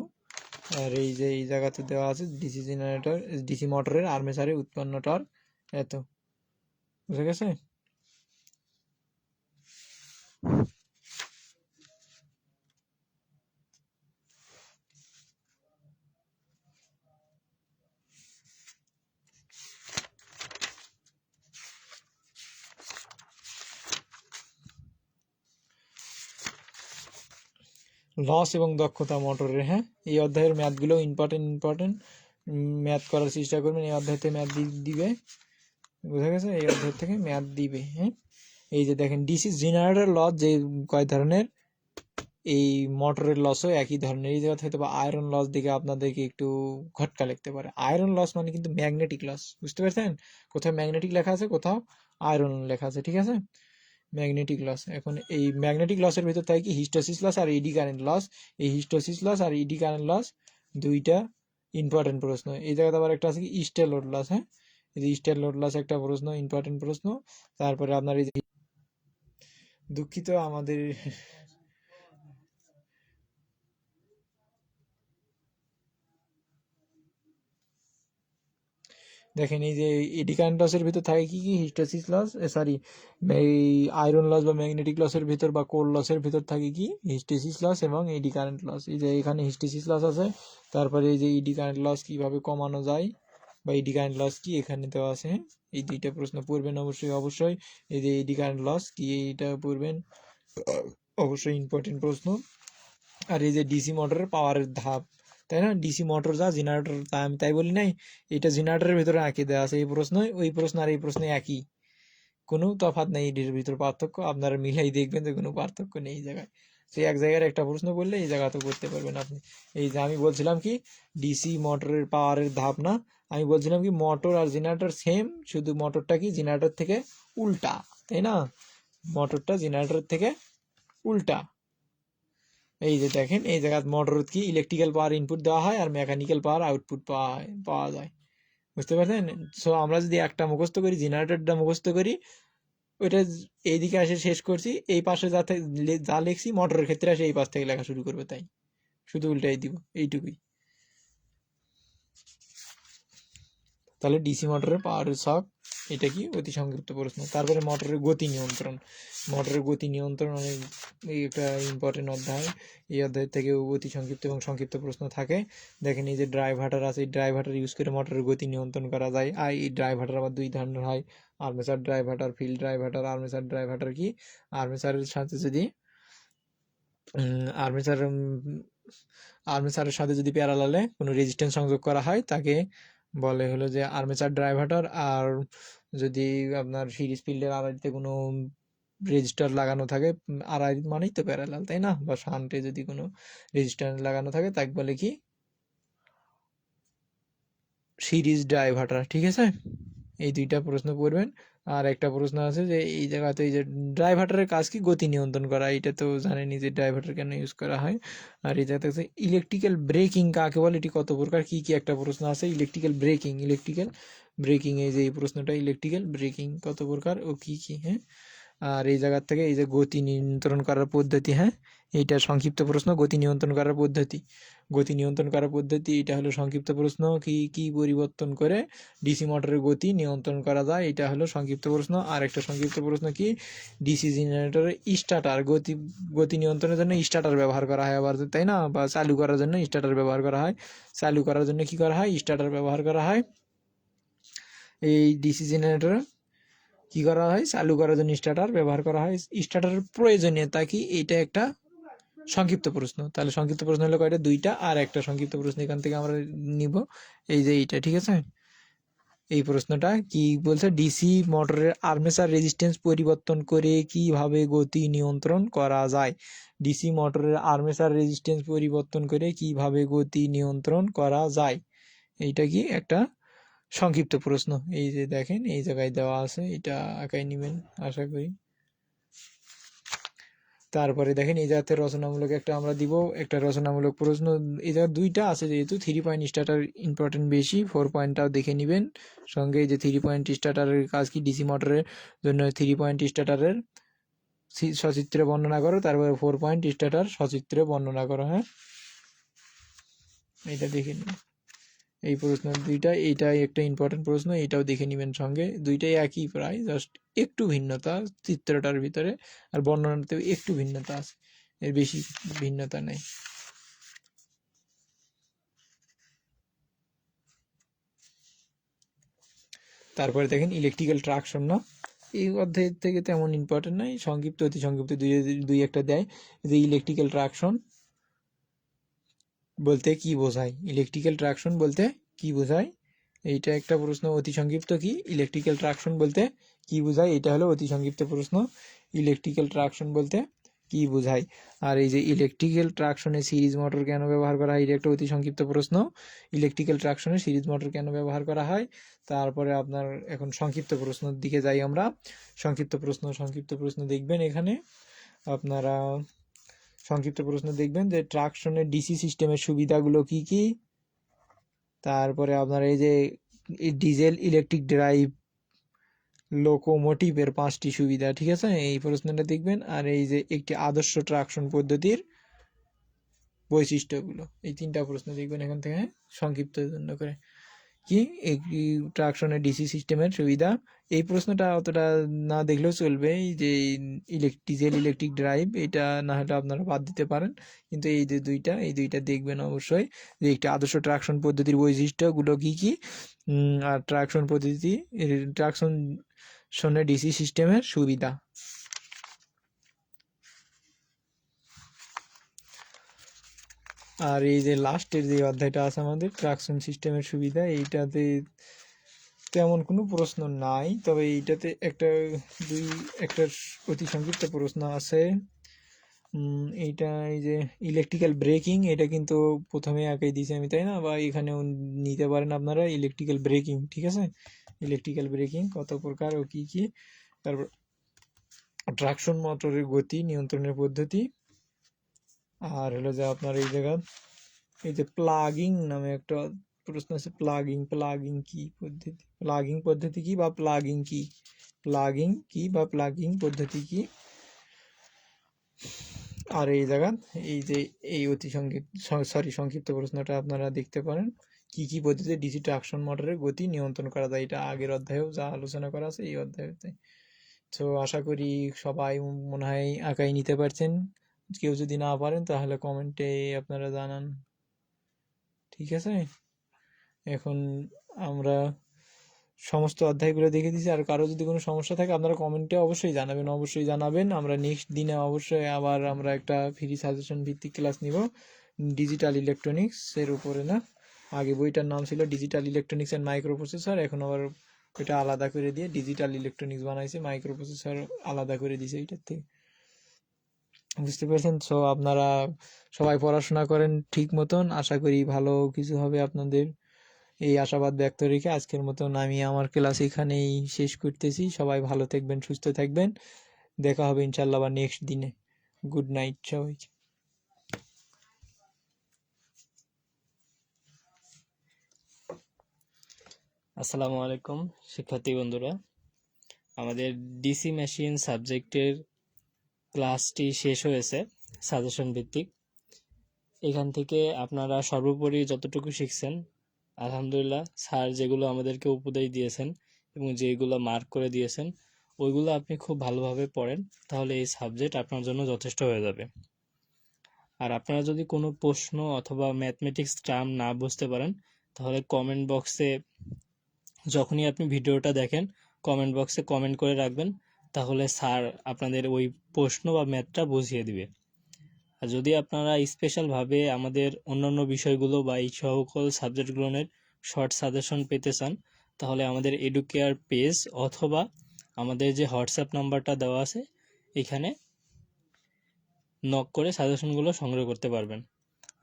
B: আর এই যে এই জায়গাতে দেওয়া আছে ডিসি জেনারেটর ডিসি মোটরের আর্মেচারে উৎপন্ন টর্ক এত। বুঝা গেছে। লস এবং দক্ষতা মোটরের। হ্যাঁ, এই অধ্যায়ের ম্যাথগুলো ইম্পর্টেন্ট ম্যাথ করার চেষ্টা করবেন। এই অধ্যায় থেকে ম্যাথ দিবে, বুঝা গেছে, এই অধ্যায় থেকে ম্যাথ দিবে। হ্যাঁ, এই যে দেখেন ডিসি জেনারেটর লস যে কয় ধরনের, এই মোটরের লসও একই ধরনের। এই জায়গা হয়তো বা আয়রন লস দিকে আপনাদেরকে একটু ঘটকা লিখতে পারে। আয়রন লস মানে কিন্তু ম্যাগনেটিক লস, বুঝতে পারছেন। কোথাও ম্যাগনেটিক লেখা আছে, কোথাও আয়রন লেখা আছে, ঠিক আছে। ম্যাগনেটিক লস, এখন এই ম্যাগনেটিক লসের ভিতর থাকে কি হিস্টোসিস loss R E D current loss. এই হিস্টোসিস loss R E D current loss দুইটা ইম্পর্টেন্ট প্রশ্ন। এই জায়গাতে আবার একটা আছে কি স্টেল লোড লস। হ্যাঁ, এই যে স্টেল লোড লস একটা প্রশ্ন, ইম্পর্টেন্ট প্রশ্ন। তারপরে আপনার এই যে দুঃখিত আমাদের দেখেন এই যে এডি কারেন্ট লসের ভিতর থাকে কি কি হিস্টোসিস লস, সরি এই আয়রন লস বা ম্যাগনেটিক লসের ভিতর বা কোর লসের ভিতর থাকে কি হিস্টেসিস লস এবং এডি কারেন্ট লস। এই যে এখানে হিস্টেসিস লস আছে, তারপরে এই যে ইডি কারেন্ট লস কিভাবে কমানো যায় বা এডি কারেন্ট লস কি এখানে দেওয়া আছে। হ্যাঁ, এই দুইটা প্রশ্ন পড়বেন অবশ্যই। এই যে এডি কারেন্ট লস কি এইটা পড়বেন, অবশ্যই ইম্পর্টেন্ট প্রশ্ন। আর এই যে ডিসি মোটরের পাওয়ারের ধাপ, তাই না, ডিসি মোটর যা জেনারেটর তা আমি তাই বলি নাই, এটা জেনারেটরের ভিতরে একই দেওয়া আছে। এই প্রশ্ন, ওই প্রশ্ন আর এই প্রশ্ন একই, কোনো তফাৎ নেই, এটির ভিতর পার্থক্য আপনারা মিলাই দেখবেন যে কোনো পার্থক্য নেই এই জায়গায়। সে এক জায়গার একটা প্রশ্ন বললে এই জায়গা তো করতে পারবেন আপনি। এই যে আমি বলছিলাম কি ডিসি মোটরের পাওয়ারের ধাপ না, আমি বলছিলাম কি মোটর আর জেনারেটর সেম, শুধু মোটরটা কি জেনারেটর থেকে উল্টা, তাই না, মোটরটা জেনারেটর থেকে উল্টা। এই যে দেখেন এই জায়গায় মোটর কি ইলেকট্রিক্যাল পাওয়ার ইনপুট দেওয়া হয় আর মেকানিক্যাল পাওয়ার আউটপুট পাওয়া যায়, বুঝতে পারছেন। সো আমরা যদি একটা মুখস্থ করি, জেনারেটরটা মুখস্থ করি, ওইটা এইদিকে আসে শেষ করছি, এই পাশে যা লিখছি মোটরের ক্ষেত্রে আসে এই পাশ থেকে লেখা শুরু করবে, তাই শুধু উল্টাই দিব, এইটুকুই। তাহলে ডিসি মোটরের পাওয়ারের ছক, এটা কি অতি সংক্ষিপ্ত প্রশ্ন। তারপরে মোটরের গতি নিয়ন্ত্রণ, মোটরের গতি নিয়ন্ত্রণ অনেক এই একটা ইম্পর্টেন্ট অধ্যায়। এই অধ্যায় থেকে অতি সংক্ষিপ্ত এবং সংক্ষিপ্ত প্রশ্ন থাকে। দেখেন এই যে ড্রাইভারটার আছে, এই ড্রাইভারটার ইউজ করে মোটরের গতি নিয়ন্ত্রণ করা যায়। আর এই ড্রাইভারটার আবার দুই ধরনের হয়, আর্মেচার ড্রাইভারটার, ফিল্ড ড্রাইভারটার। আর্মেচার ড্রাইভারটার কি, আর্মেচারের সাথে যদি আর্মেচার আর্মেচারের সাথে যদি প্যারালালে কোনো রেজিস্ট্যান্স সংযোগ করা হয় তাকে বলে হলো যে আর্মেচার ড্রাইভারটার। আর যদি আপনার সিরিজ ফিল্ডের আড়াইতে কোনো রেজিস্টার লাগানো থাকে, আড়াই মানেই তো প্যারালাল, তাই না, বা শান্টে যদি কোনো রেজিস্টার লাগানো থাকে তাকে বলে কি সিরিজ ড্রাইভারটার, ঠিক আছে। এই দুইটা প্রশ্ন পড়বেন। আর একটা প্রশ্ন আছে যে এই জায়গাতে এই যে ড্রাইভারটারের কাজ কি, গতি নিয়ন্ত্রণ করা, এটা তো জানেনি যে ড্রাইভারটার কেন ইউজ করা হয়। আর এই জায়গাতে আছে ইলেকট্রিক্যাল ব্রেকিং কাকে বলে, এটি কত প্রকার, কি কি একটা প্রশ্ন আছে। ইলেকট্রিক্যাল ব্রেকিং এই যে এই প্রশ্নটা, ইলেকট্রিক্যাল ব্রেকিং কত প্রকার ও কি কি। হ্যাঁ, আর এই জায়গার থেকে এই যে গতি নিয়ন্ত্রণ করার পদ্ধতি, হ্যাঁ, এইটা সংক্ষিপ্ত প্রশ্ন, গতি নিয়ন্ত্রণ করার পদ্ধতি। গতি নিয়ন্ত্রণ করার পদ্ধতি এটা হলো সংক্ষিপ্ত প্রশ্ন। কি কি পরিবর্তন করে ডিসি মোটরের গতি নিয়ন্ত্রণ করা যায়, এটা হলো সংক্ষিপ্ত প্রশ্ন। আর একটা সংক্ষিপ্ত প্রশ্ন কি, ডিসি জেনারেটরের স্টার্টার, গতি নিয়ন্ত্রণের জন্য স্টার্টার ব্যবহার করা হয় আবার, তাই না, বা চালু করার জন্য স্টার্টার ব্যবহার করা হয়। চালু করার জন্য কি করা হয়, স্টার্টার ব্যবহার করা হয়। এই ডিসি জেনারেটর কি করা হয়, চালু করার জন্য স্টার্টার ব্যবহার করা হয়। স্টার্টারের প্রয়োজনীয়তা কি, এটা একটা সংক্ষিপ্ত প্রশ্ন। তাহলে সংক্ষিপ্ত প্রশ্ন হলো কয়টা, দুইটা। আর একটা সংক্ষিপ্ত প্রশ্ন এখান থেকে আমরা নিব, এই যে এইটা, ঠিক আছে। এই প্রশ্নটা কি বলছে, ডিসি মোটরের আর্মেচার রেজিস্ট্যান্স পরিবর্তন করে কিভাবে গতি নিয়ন্ত্রণ করা যায়। ডিসি মোটরের আর্মেচার রেজিস্ট্যান্স পরিবর্তন করে কিভাবে গতি নিয়ন্ত্রণ করা যায়, এইটা কি একটা সংক্ষিপ্ত প্রশ্ন। এই যে দেখেন এই জায়গায় দেওয়া আছে, এটা আঁকাই নিবেন আশা করি। তারপরে দেখেন এই জায়গাতে রচনামূলক একটা আমরা দিব, একটা রচনামূলক প্রশ্ন। এই জায়গায় দুইটা আছে, যেহেতু 3 পয়েন্ট স্টার্টার ইম্পর্টেন্ট বেশি, 4 পয়েন্টটাও দেখে নিবেন সঙ্গে। এই যে 3 পয়েন্ট স্টার্টারের কাজ কি, ডিসি মোটরের জন্য 3 পয়েন্ট স্টার্টারের সচিত্রে বর্ণনা করো, তারপরে 4 পয়েন্ট স্টার্টার সচিত্রে বর্ণনা করো। হ্যাঁ, এটা দেখে নিন। এই প্রশ্ন দুইটা, এইটাই একটা ইম্পর্টেন্ট প্রশ্ন, এটাও দেখে নেবেন সঙ্গে। দুইটাই একই প্রায়, জাস্ট একটু ভিন্নতা চিত্রটার ভিতরে, আর বর্ণনাতেও একটু ভিন্নতা আছে, এর বেশি ভিন্নতা নেই। তারপরে দেখেন ইলেকট্রিক্যাল ট্রাকশন, না এই অধ্যায় থেকে তেমন ইম্পর্টেন্ট নাই, সংক্ষিপ্ত অতি সংক্ষিপ্ত দুই একটা দেয়। যে ইলেকট্রিক্যাল ট্রাকশন বলতে কি বোঝায়, ইলেকট্রিক্যাল ট্রাকশন বলতে কি বোঝায়, এইটা একটা প্রশ্ন। অতি সংক্ষিপ্ত কি, ইলেকট্রিক্যাল ট্রাকশন বলতে কি বোঝায়, এটা হলো অতি সংক্ষিপ্ত প্রশ্ন। ইলেকট্রিক্যাল ট্রাকশন বলতে কি বোঝায়। আর এই যে ইলেকট্রিক্যাল ট্রাকশনে সিরিজ মোটর কেন ব্যবহার করা হয়, এটা একটা অতি সংক্ষিপ্ত প্রশ্ন। ইলেকট্রিক্যাল ট্রাকশনে সিরিজ মোটর কেন ব্যবহার করা হয়। তারপরে আপনার এখন সংক্ষিপ্ত প্রশ্নের দিকে যাই আমরা। সংক্ষিপ্ত প্রশ্ন দেখবেন এখানে আপনারা। সংক্ষিপ্ত প্রশ্ন দেখবেন যে ট্রাকশনের ডিসি সিস্টেমের সুবিধাগুলো কি কি। তারপরে আপনার এই যে ডিজেল ইলেকট্রিক ড্রাইভ লোকোমোটিভের 5টি সুবিধা, ঠিক আছে, এই প্রশ্নটা দেখবেন। আর এই যে একটি আদর্শ ট্রাকশন পদ্ধতির বৈশিষ্ট্যগুলো, এই 3টা প্রশ্ন দেখবেন এখান থেকে, সংক্ষিপ্ত জন্য করে। কি ট্রাকশনের ডিসি সিস্টেমের সুবিধা। এই প্রশ্নটা অতটা না দেখলেও চলবে, এই যে ডিজেল ইলেকট্রিক ড্রাইভ, এটা না হলে আপনারা বাদ দিতে পারেন, কিন্তু এই যে দুইটা দেখবেন অবশ্যই, যে একটা আদর্শ ট্রাকশন পদ্ধতির বৈশিষ্ট্যগুলো কি কি, আর ট্রাকশনের ডিসি সিস্টেমের সুবিধা। আর এই যে লাস্টের যে অধ্যায়টা আছে আমাদের ট্রাকশন সিস্টেমের সুবিধা, এইটাতে তেমন কোনো প্রশ্ন নাই, তবে এইটাতে একটা অতি সংক্ষিপ্ত প্রশ্ন আছে। এইটা এই যে ইলেকট্রিক্যাল ব্রেকিং, এটা কিন্তু প্রথমে একাই দিয়েছি আমি, তাই না, বা এখানেও নিতে পারেন আপনারা ইলেকট্রিক্যাল ব্রেকিং, ঠিক আছে। ইলেকট্রিক্যাল ব্রেকিং কত প্রকার ও কি কি, তারপর ট্রাকশন মোটরের গতি নিয়ন্ত্রণের পদ্ধতি, আর হলো যে আপনার এই জায়গা এই যে প্লাগিং নামে একটা প্রশ্ন আছে, প্লাগিং কি পদ্ধতি, প্লাগিং পদ্ধতি কি বা প্লাগিং কি, প্লাগিং পদ্ধতি কি। আর এই জায়গা এই যে এই সংক্ষিপ্ত প্রশ্নটা আপনারা দেখতে পারেন, কি কি পদ্ধতিতে ডিসি ট্রাকশন মোটরের গতি নিয়ন্ত্রণ করা যায়, এটা আগের অধ্যায়েও যা আলোচনা করা আছে এই অধ্যায়তে। তো আশা করি সবাই মনে হয় আঁকাই নিতে পারছেন, কেউ যদি না পারেন তাহলে কমেন্টে আপনারা জানান, ঠিক আছে। এখন আমরা সমস্ত অধ্যায়গুলো দেখে দিয়েছি, আর কারো যদি কোনো সমস্যা থাকে আপনারা কমেন্টে অবশ্যই জানাবেন। আমরা নেক্সট দিনে অবশ্যই আবার আমরা একটা ফ্রি সাজেশন ভিত্তিক ক্লাস নিব ডিজিটাল ইলেকট্রনিক্স এর উপরে। না, আগে বইটার নাম ছিল digital electronics and micro processor, এখন আবার এটা আলাদা করে দিয়ে ডিজিটাল ইলেকট্রনিক্স বানাইছে, মাইক্রো প্রসেসর আলাদা করে দিয়েছে এইটার থেকে, বুঝতে পেরেছেন। সো আপনারা সবাই পড়াশোনা করেন ঠিক মতন, আশা করি ভালো কিছু হবে আপনাদের, এই আশাবাদ ব্যক্ত রেখে আজকের মতন আমি আমার ক্লাস এখানেই শেষ করতেছি। সবাই ভালো থাকবেন, সুস্থ থাকবেন, দেখা হবে ইনশাল্লাহ আবার নেক্সট দিনে। গুড নাইট সবাইকে।
A: আসসালামু আলাইকুম শিক্ষার্থী বন্ধুরা, আমাদের ডিসি মেশিন সাবজেক্টের ক্লাসটি শেষ হয়েছে সাজেশন ভিত্তিক। এখান থেকে আপনারা সর্বোপরি যতটুকু শিখছেন আলহামদুলিল্লাহ, স্যার যেগুলো আমাদেরকে উপদেশ দিয়েছেন এবং যেগুলো মার্ক করে দিয়েছেন ওইগুলো আপনি খুব ভালোভাবে পড়েন, তাহলে এই সাবজেক্ট আপনার জন্য যথেষ্ট হয়ে যাবে। আর আপনারা যদি কোনো প্রশ্ন অথবা ম্যাথমেটিক্স টার্ম না বুঝতে পারেন তাহলে কমেন্ট বক্সে, যখনই আপনি ভিডিওটা দেখেন কমেন্ট বক্সে কমেন্ট করে রাখবেন, তাহলে স্যার আপনাদের ওই প্রশ্ন বা ম্যাথটা বুঝিয়ে দিবে। আর যদি আপনারা স্পেশালভাবে আমাদের অন্যান্য বিষয়গুলো বা এই সকল সাবজেক্টগুলোর শর্ট সাজেশন পেতে চান তাহলে আমাদের এডুকেয়ার পেজ অথবা আমাদের যে হোয়াটসঅ্যাপ নাম্বারটা দেওয়া আছে এখানে নক করে সাজেশনগুলো সংগ্রহ করতে পারবেন।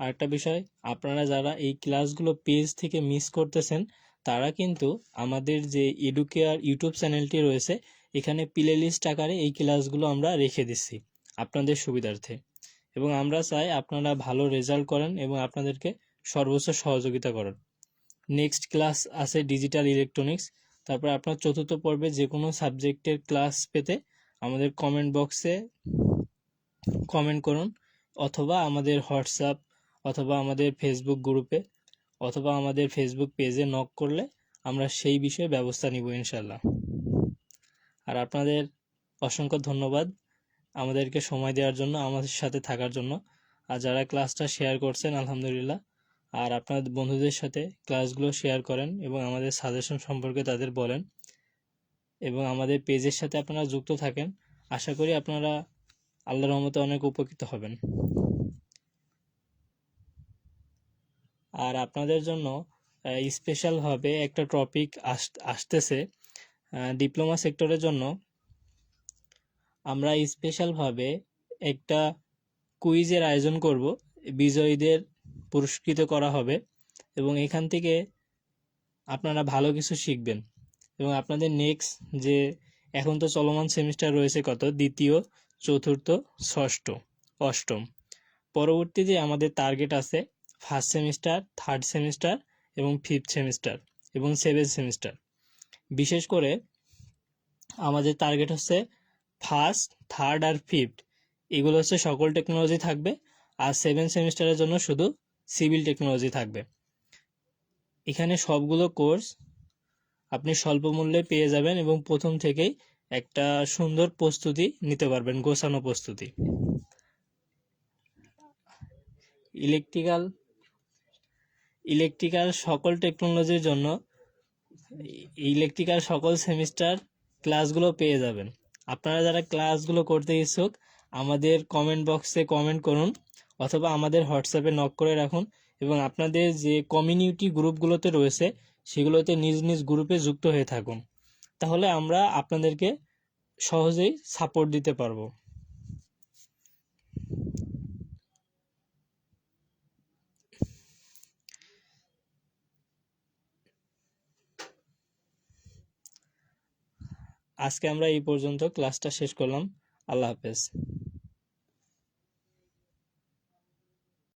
A: আরেকটা বিষয়, আপনারা যারা এই ক্লাসগুলো পেজ থেকে মিস করতেছেন তারা কিন্তু আমাদের যে এডুকেয়ার ইউটিউব চ্যানেলটি রয়েছে এখানে প্লে লিস্ট আকারে এই ক্লাসগুলো আমরা রেখে দিচ্ছি আপনাদের সুবিধার্থে, এবং আমরা চাই আপনারা ভালো রেজাল্ট করেন এবং আপনাদেরকে সর্বোচ্চ সহযোগিতা করেন। নেক্সট ক্লাস আছে ডিজিটাল ইলেকট্রনিক্স, তারপর আপনার চতুর্থ পর্বে যে কোনো সাবজেক্টের ক্লাস পেতে আমাদের কমেন্ট বক্সে কমেন্ট করুন, অথবা আমাদের হোয়াটসঅ্যাপ অথবা আমাদের ফেসবুক গ্রুপে অথবা আমাদের ফেসবুক পেজে নক করলে আমরা সেই বিষয়ে ব্যবস্থা নিব ইনশাল্লাহ। আর আপনাদের অসংখ্য ধন্যবাদ আমাদেরকে সময় দেওয়ার জন্য, আমাদের সাথে থাকার জন্য। আর যারা ক্লাসটা শেয়ার করছেন আলহামদুলিল্লাহ, আর আপনাদের বন্ধুদের সাথে ক্লাসগুলো শেয়ার করেন এবং আমাদের সাজেশন সম্পর্কে তাদের বলেন এবং আমাদের পেজের সাথে আপনারা যুক্ত থাকেন। আশা করি আপনারা আল্লাহর রহমতে অনেক উপকৃত হবেন। আর আপনাদের জন্য স্পেশালভাবে একটা টপিক আসতেছে ডিপ্লোমা সেক্টরের জন্য। আমরা স্পেশালভাবে একটা কুইজের আয়োজন করব, বিজয়ীদের পুরস্কৃত করা হবে এবং এখান থেকে আপনারা ভালো কিছু শিখবেন এবং আপনাদের নেক্সট যে এখন তো চলমান সেমিস্টার রয়েছে কত, দ্বিতীয়, চতুর্থ, ষষ্ঠ, অষ্টম, পরবর্তীতে আমাদের টার্গেট আছে ফার্স্ট সেমিস্টার, থার্ড সেমিস্টার এবং ফিফথ সেমিস্টার এবং সেভেন্থ সেমিস্টার। বিশেষ করে আমাদের টার্গেট হচ্ছে ফার্স্ট, থার্ড আর ফিফথ, এগুলো হচ্ছে সকল টেকনোলজি থাকবে, আর সেভেন্থ সেমিস্টারের জন্য শুধু সিভিল টেকনোলজি থাকবে। এখানে সবগুলো কোর্স আপনি স্বল্প মূল্যে পেয়ে যাবেন এবং প্রথম থেকেই একটা সুন্দর প্রস্তুতি নিতে পারবেন, গোছানো প্রস্তুতি। ইলেকট্রিক্যাল ইলেকট্রিক্যাল সকল টেকনোলজির জন্য ইলেকট্রিক্যাল সকল সেমিস্টার ক্লাসগুলো পেয়ে যাবেন। আপনারা যারা ক্লাসগুলো করতে ইচ্ছুক আমাদের কমেন্ট বক্সে কমেন্ট করুন অথবা আমাদের হোয়াটসঅ্যাপে নক করে রাখুন এবং আপনাদের যে কমিউনিটি গ্রুপগুলোতে রয়েছে সেগুলোতে নিজ নিজ গ্রুপে যুক্ত হয়ে থাকুন, তাহলে আমরা আপনাদেরকে সহজেই সাপোর্ট দিতে পারবো। আজকে আমরা এই পর্যন্ত ক্লাসটা শেষ করলাম। আল্লাহ হাফেজ।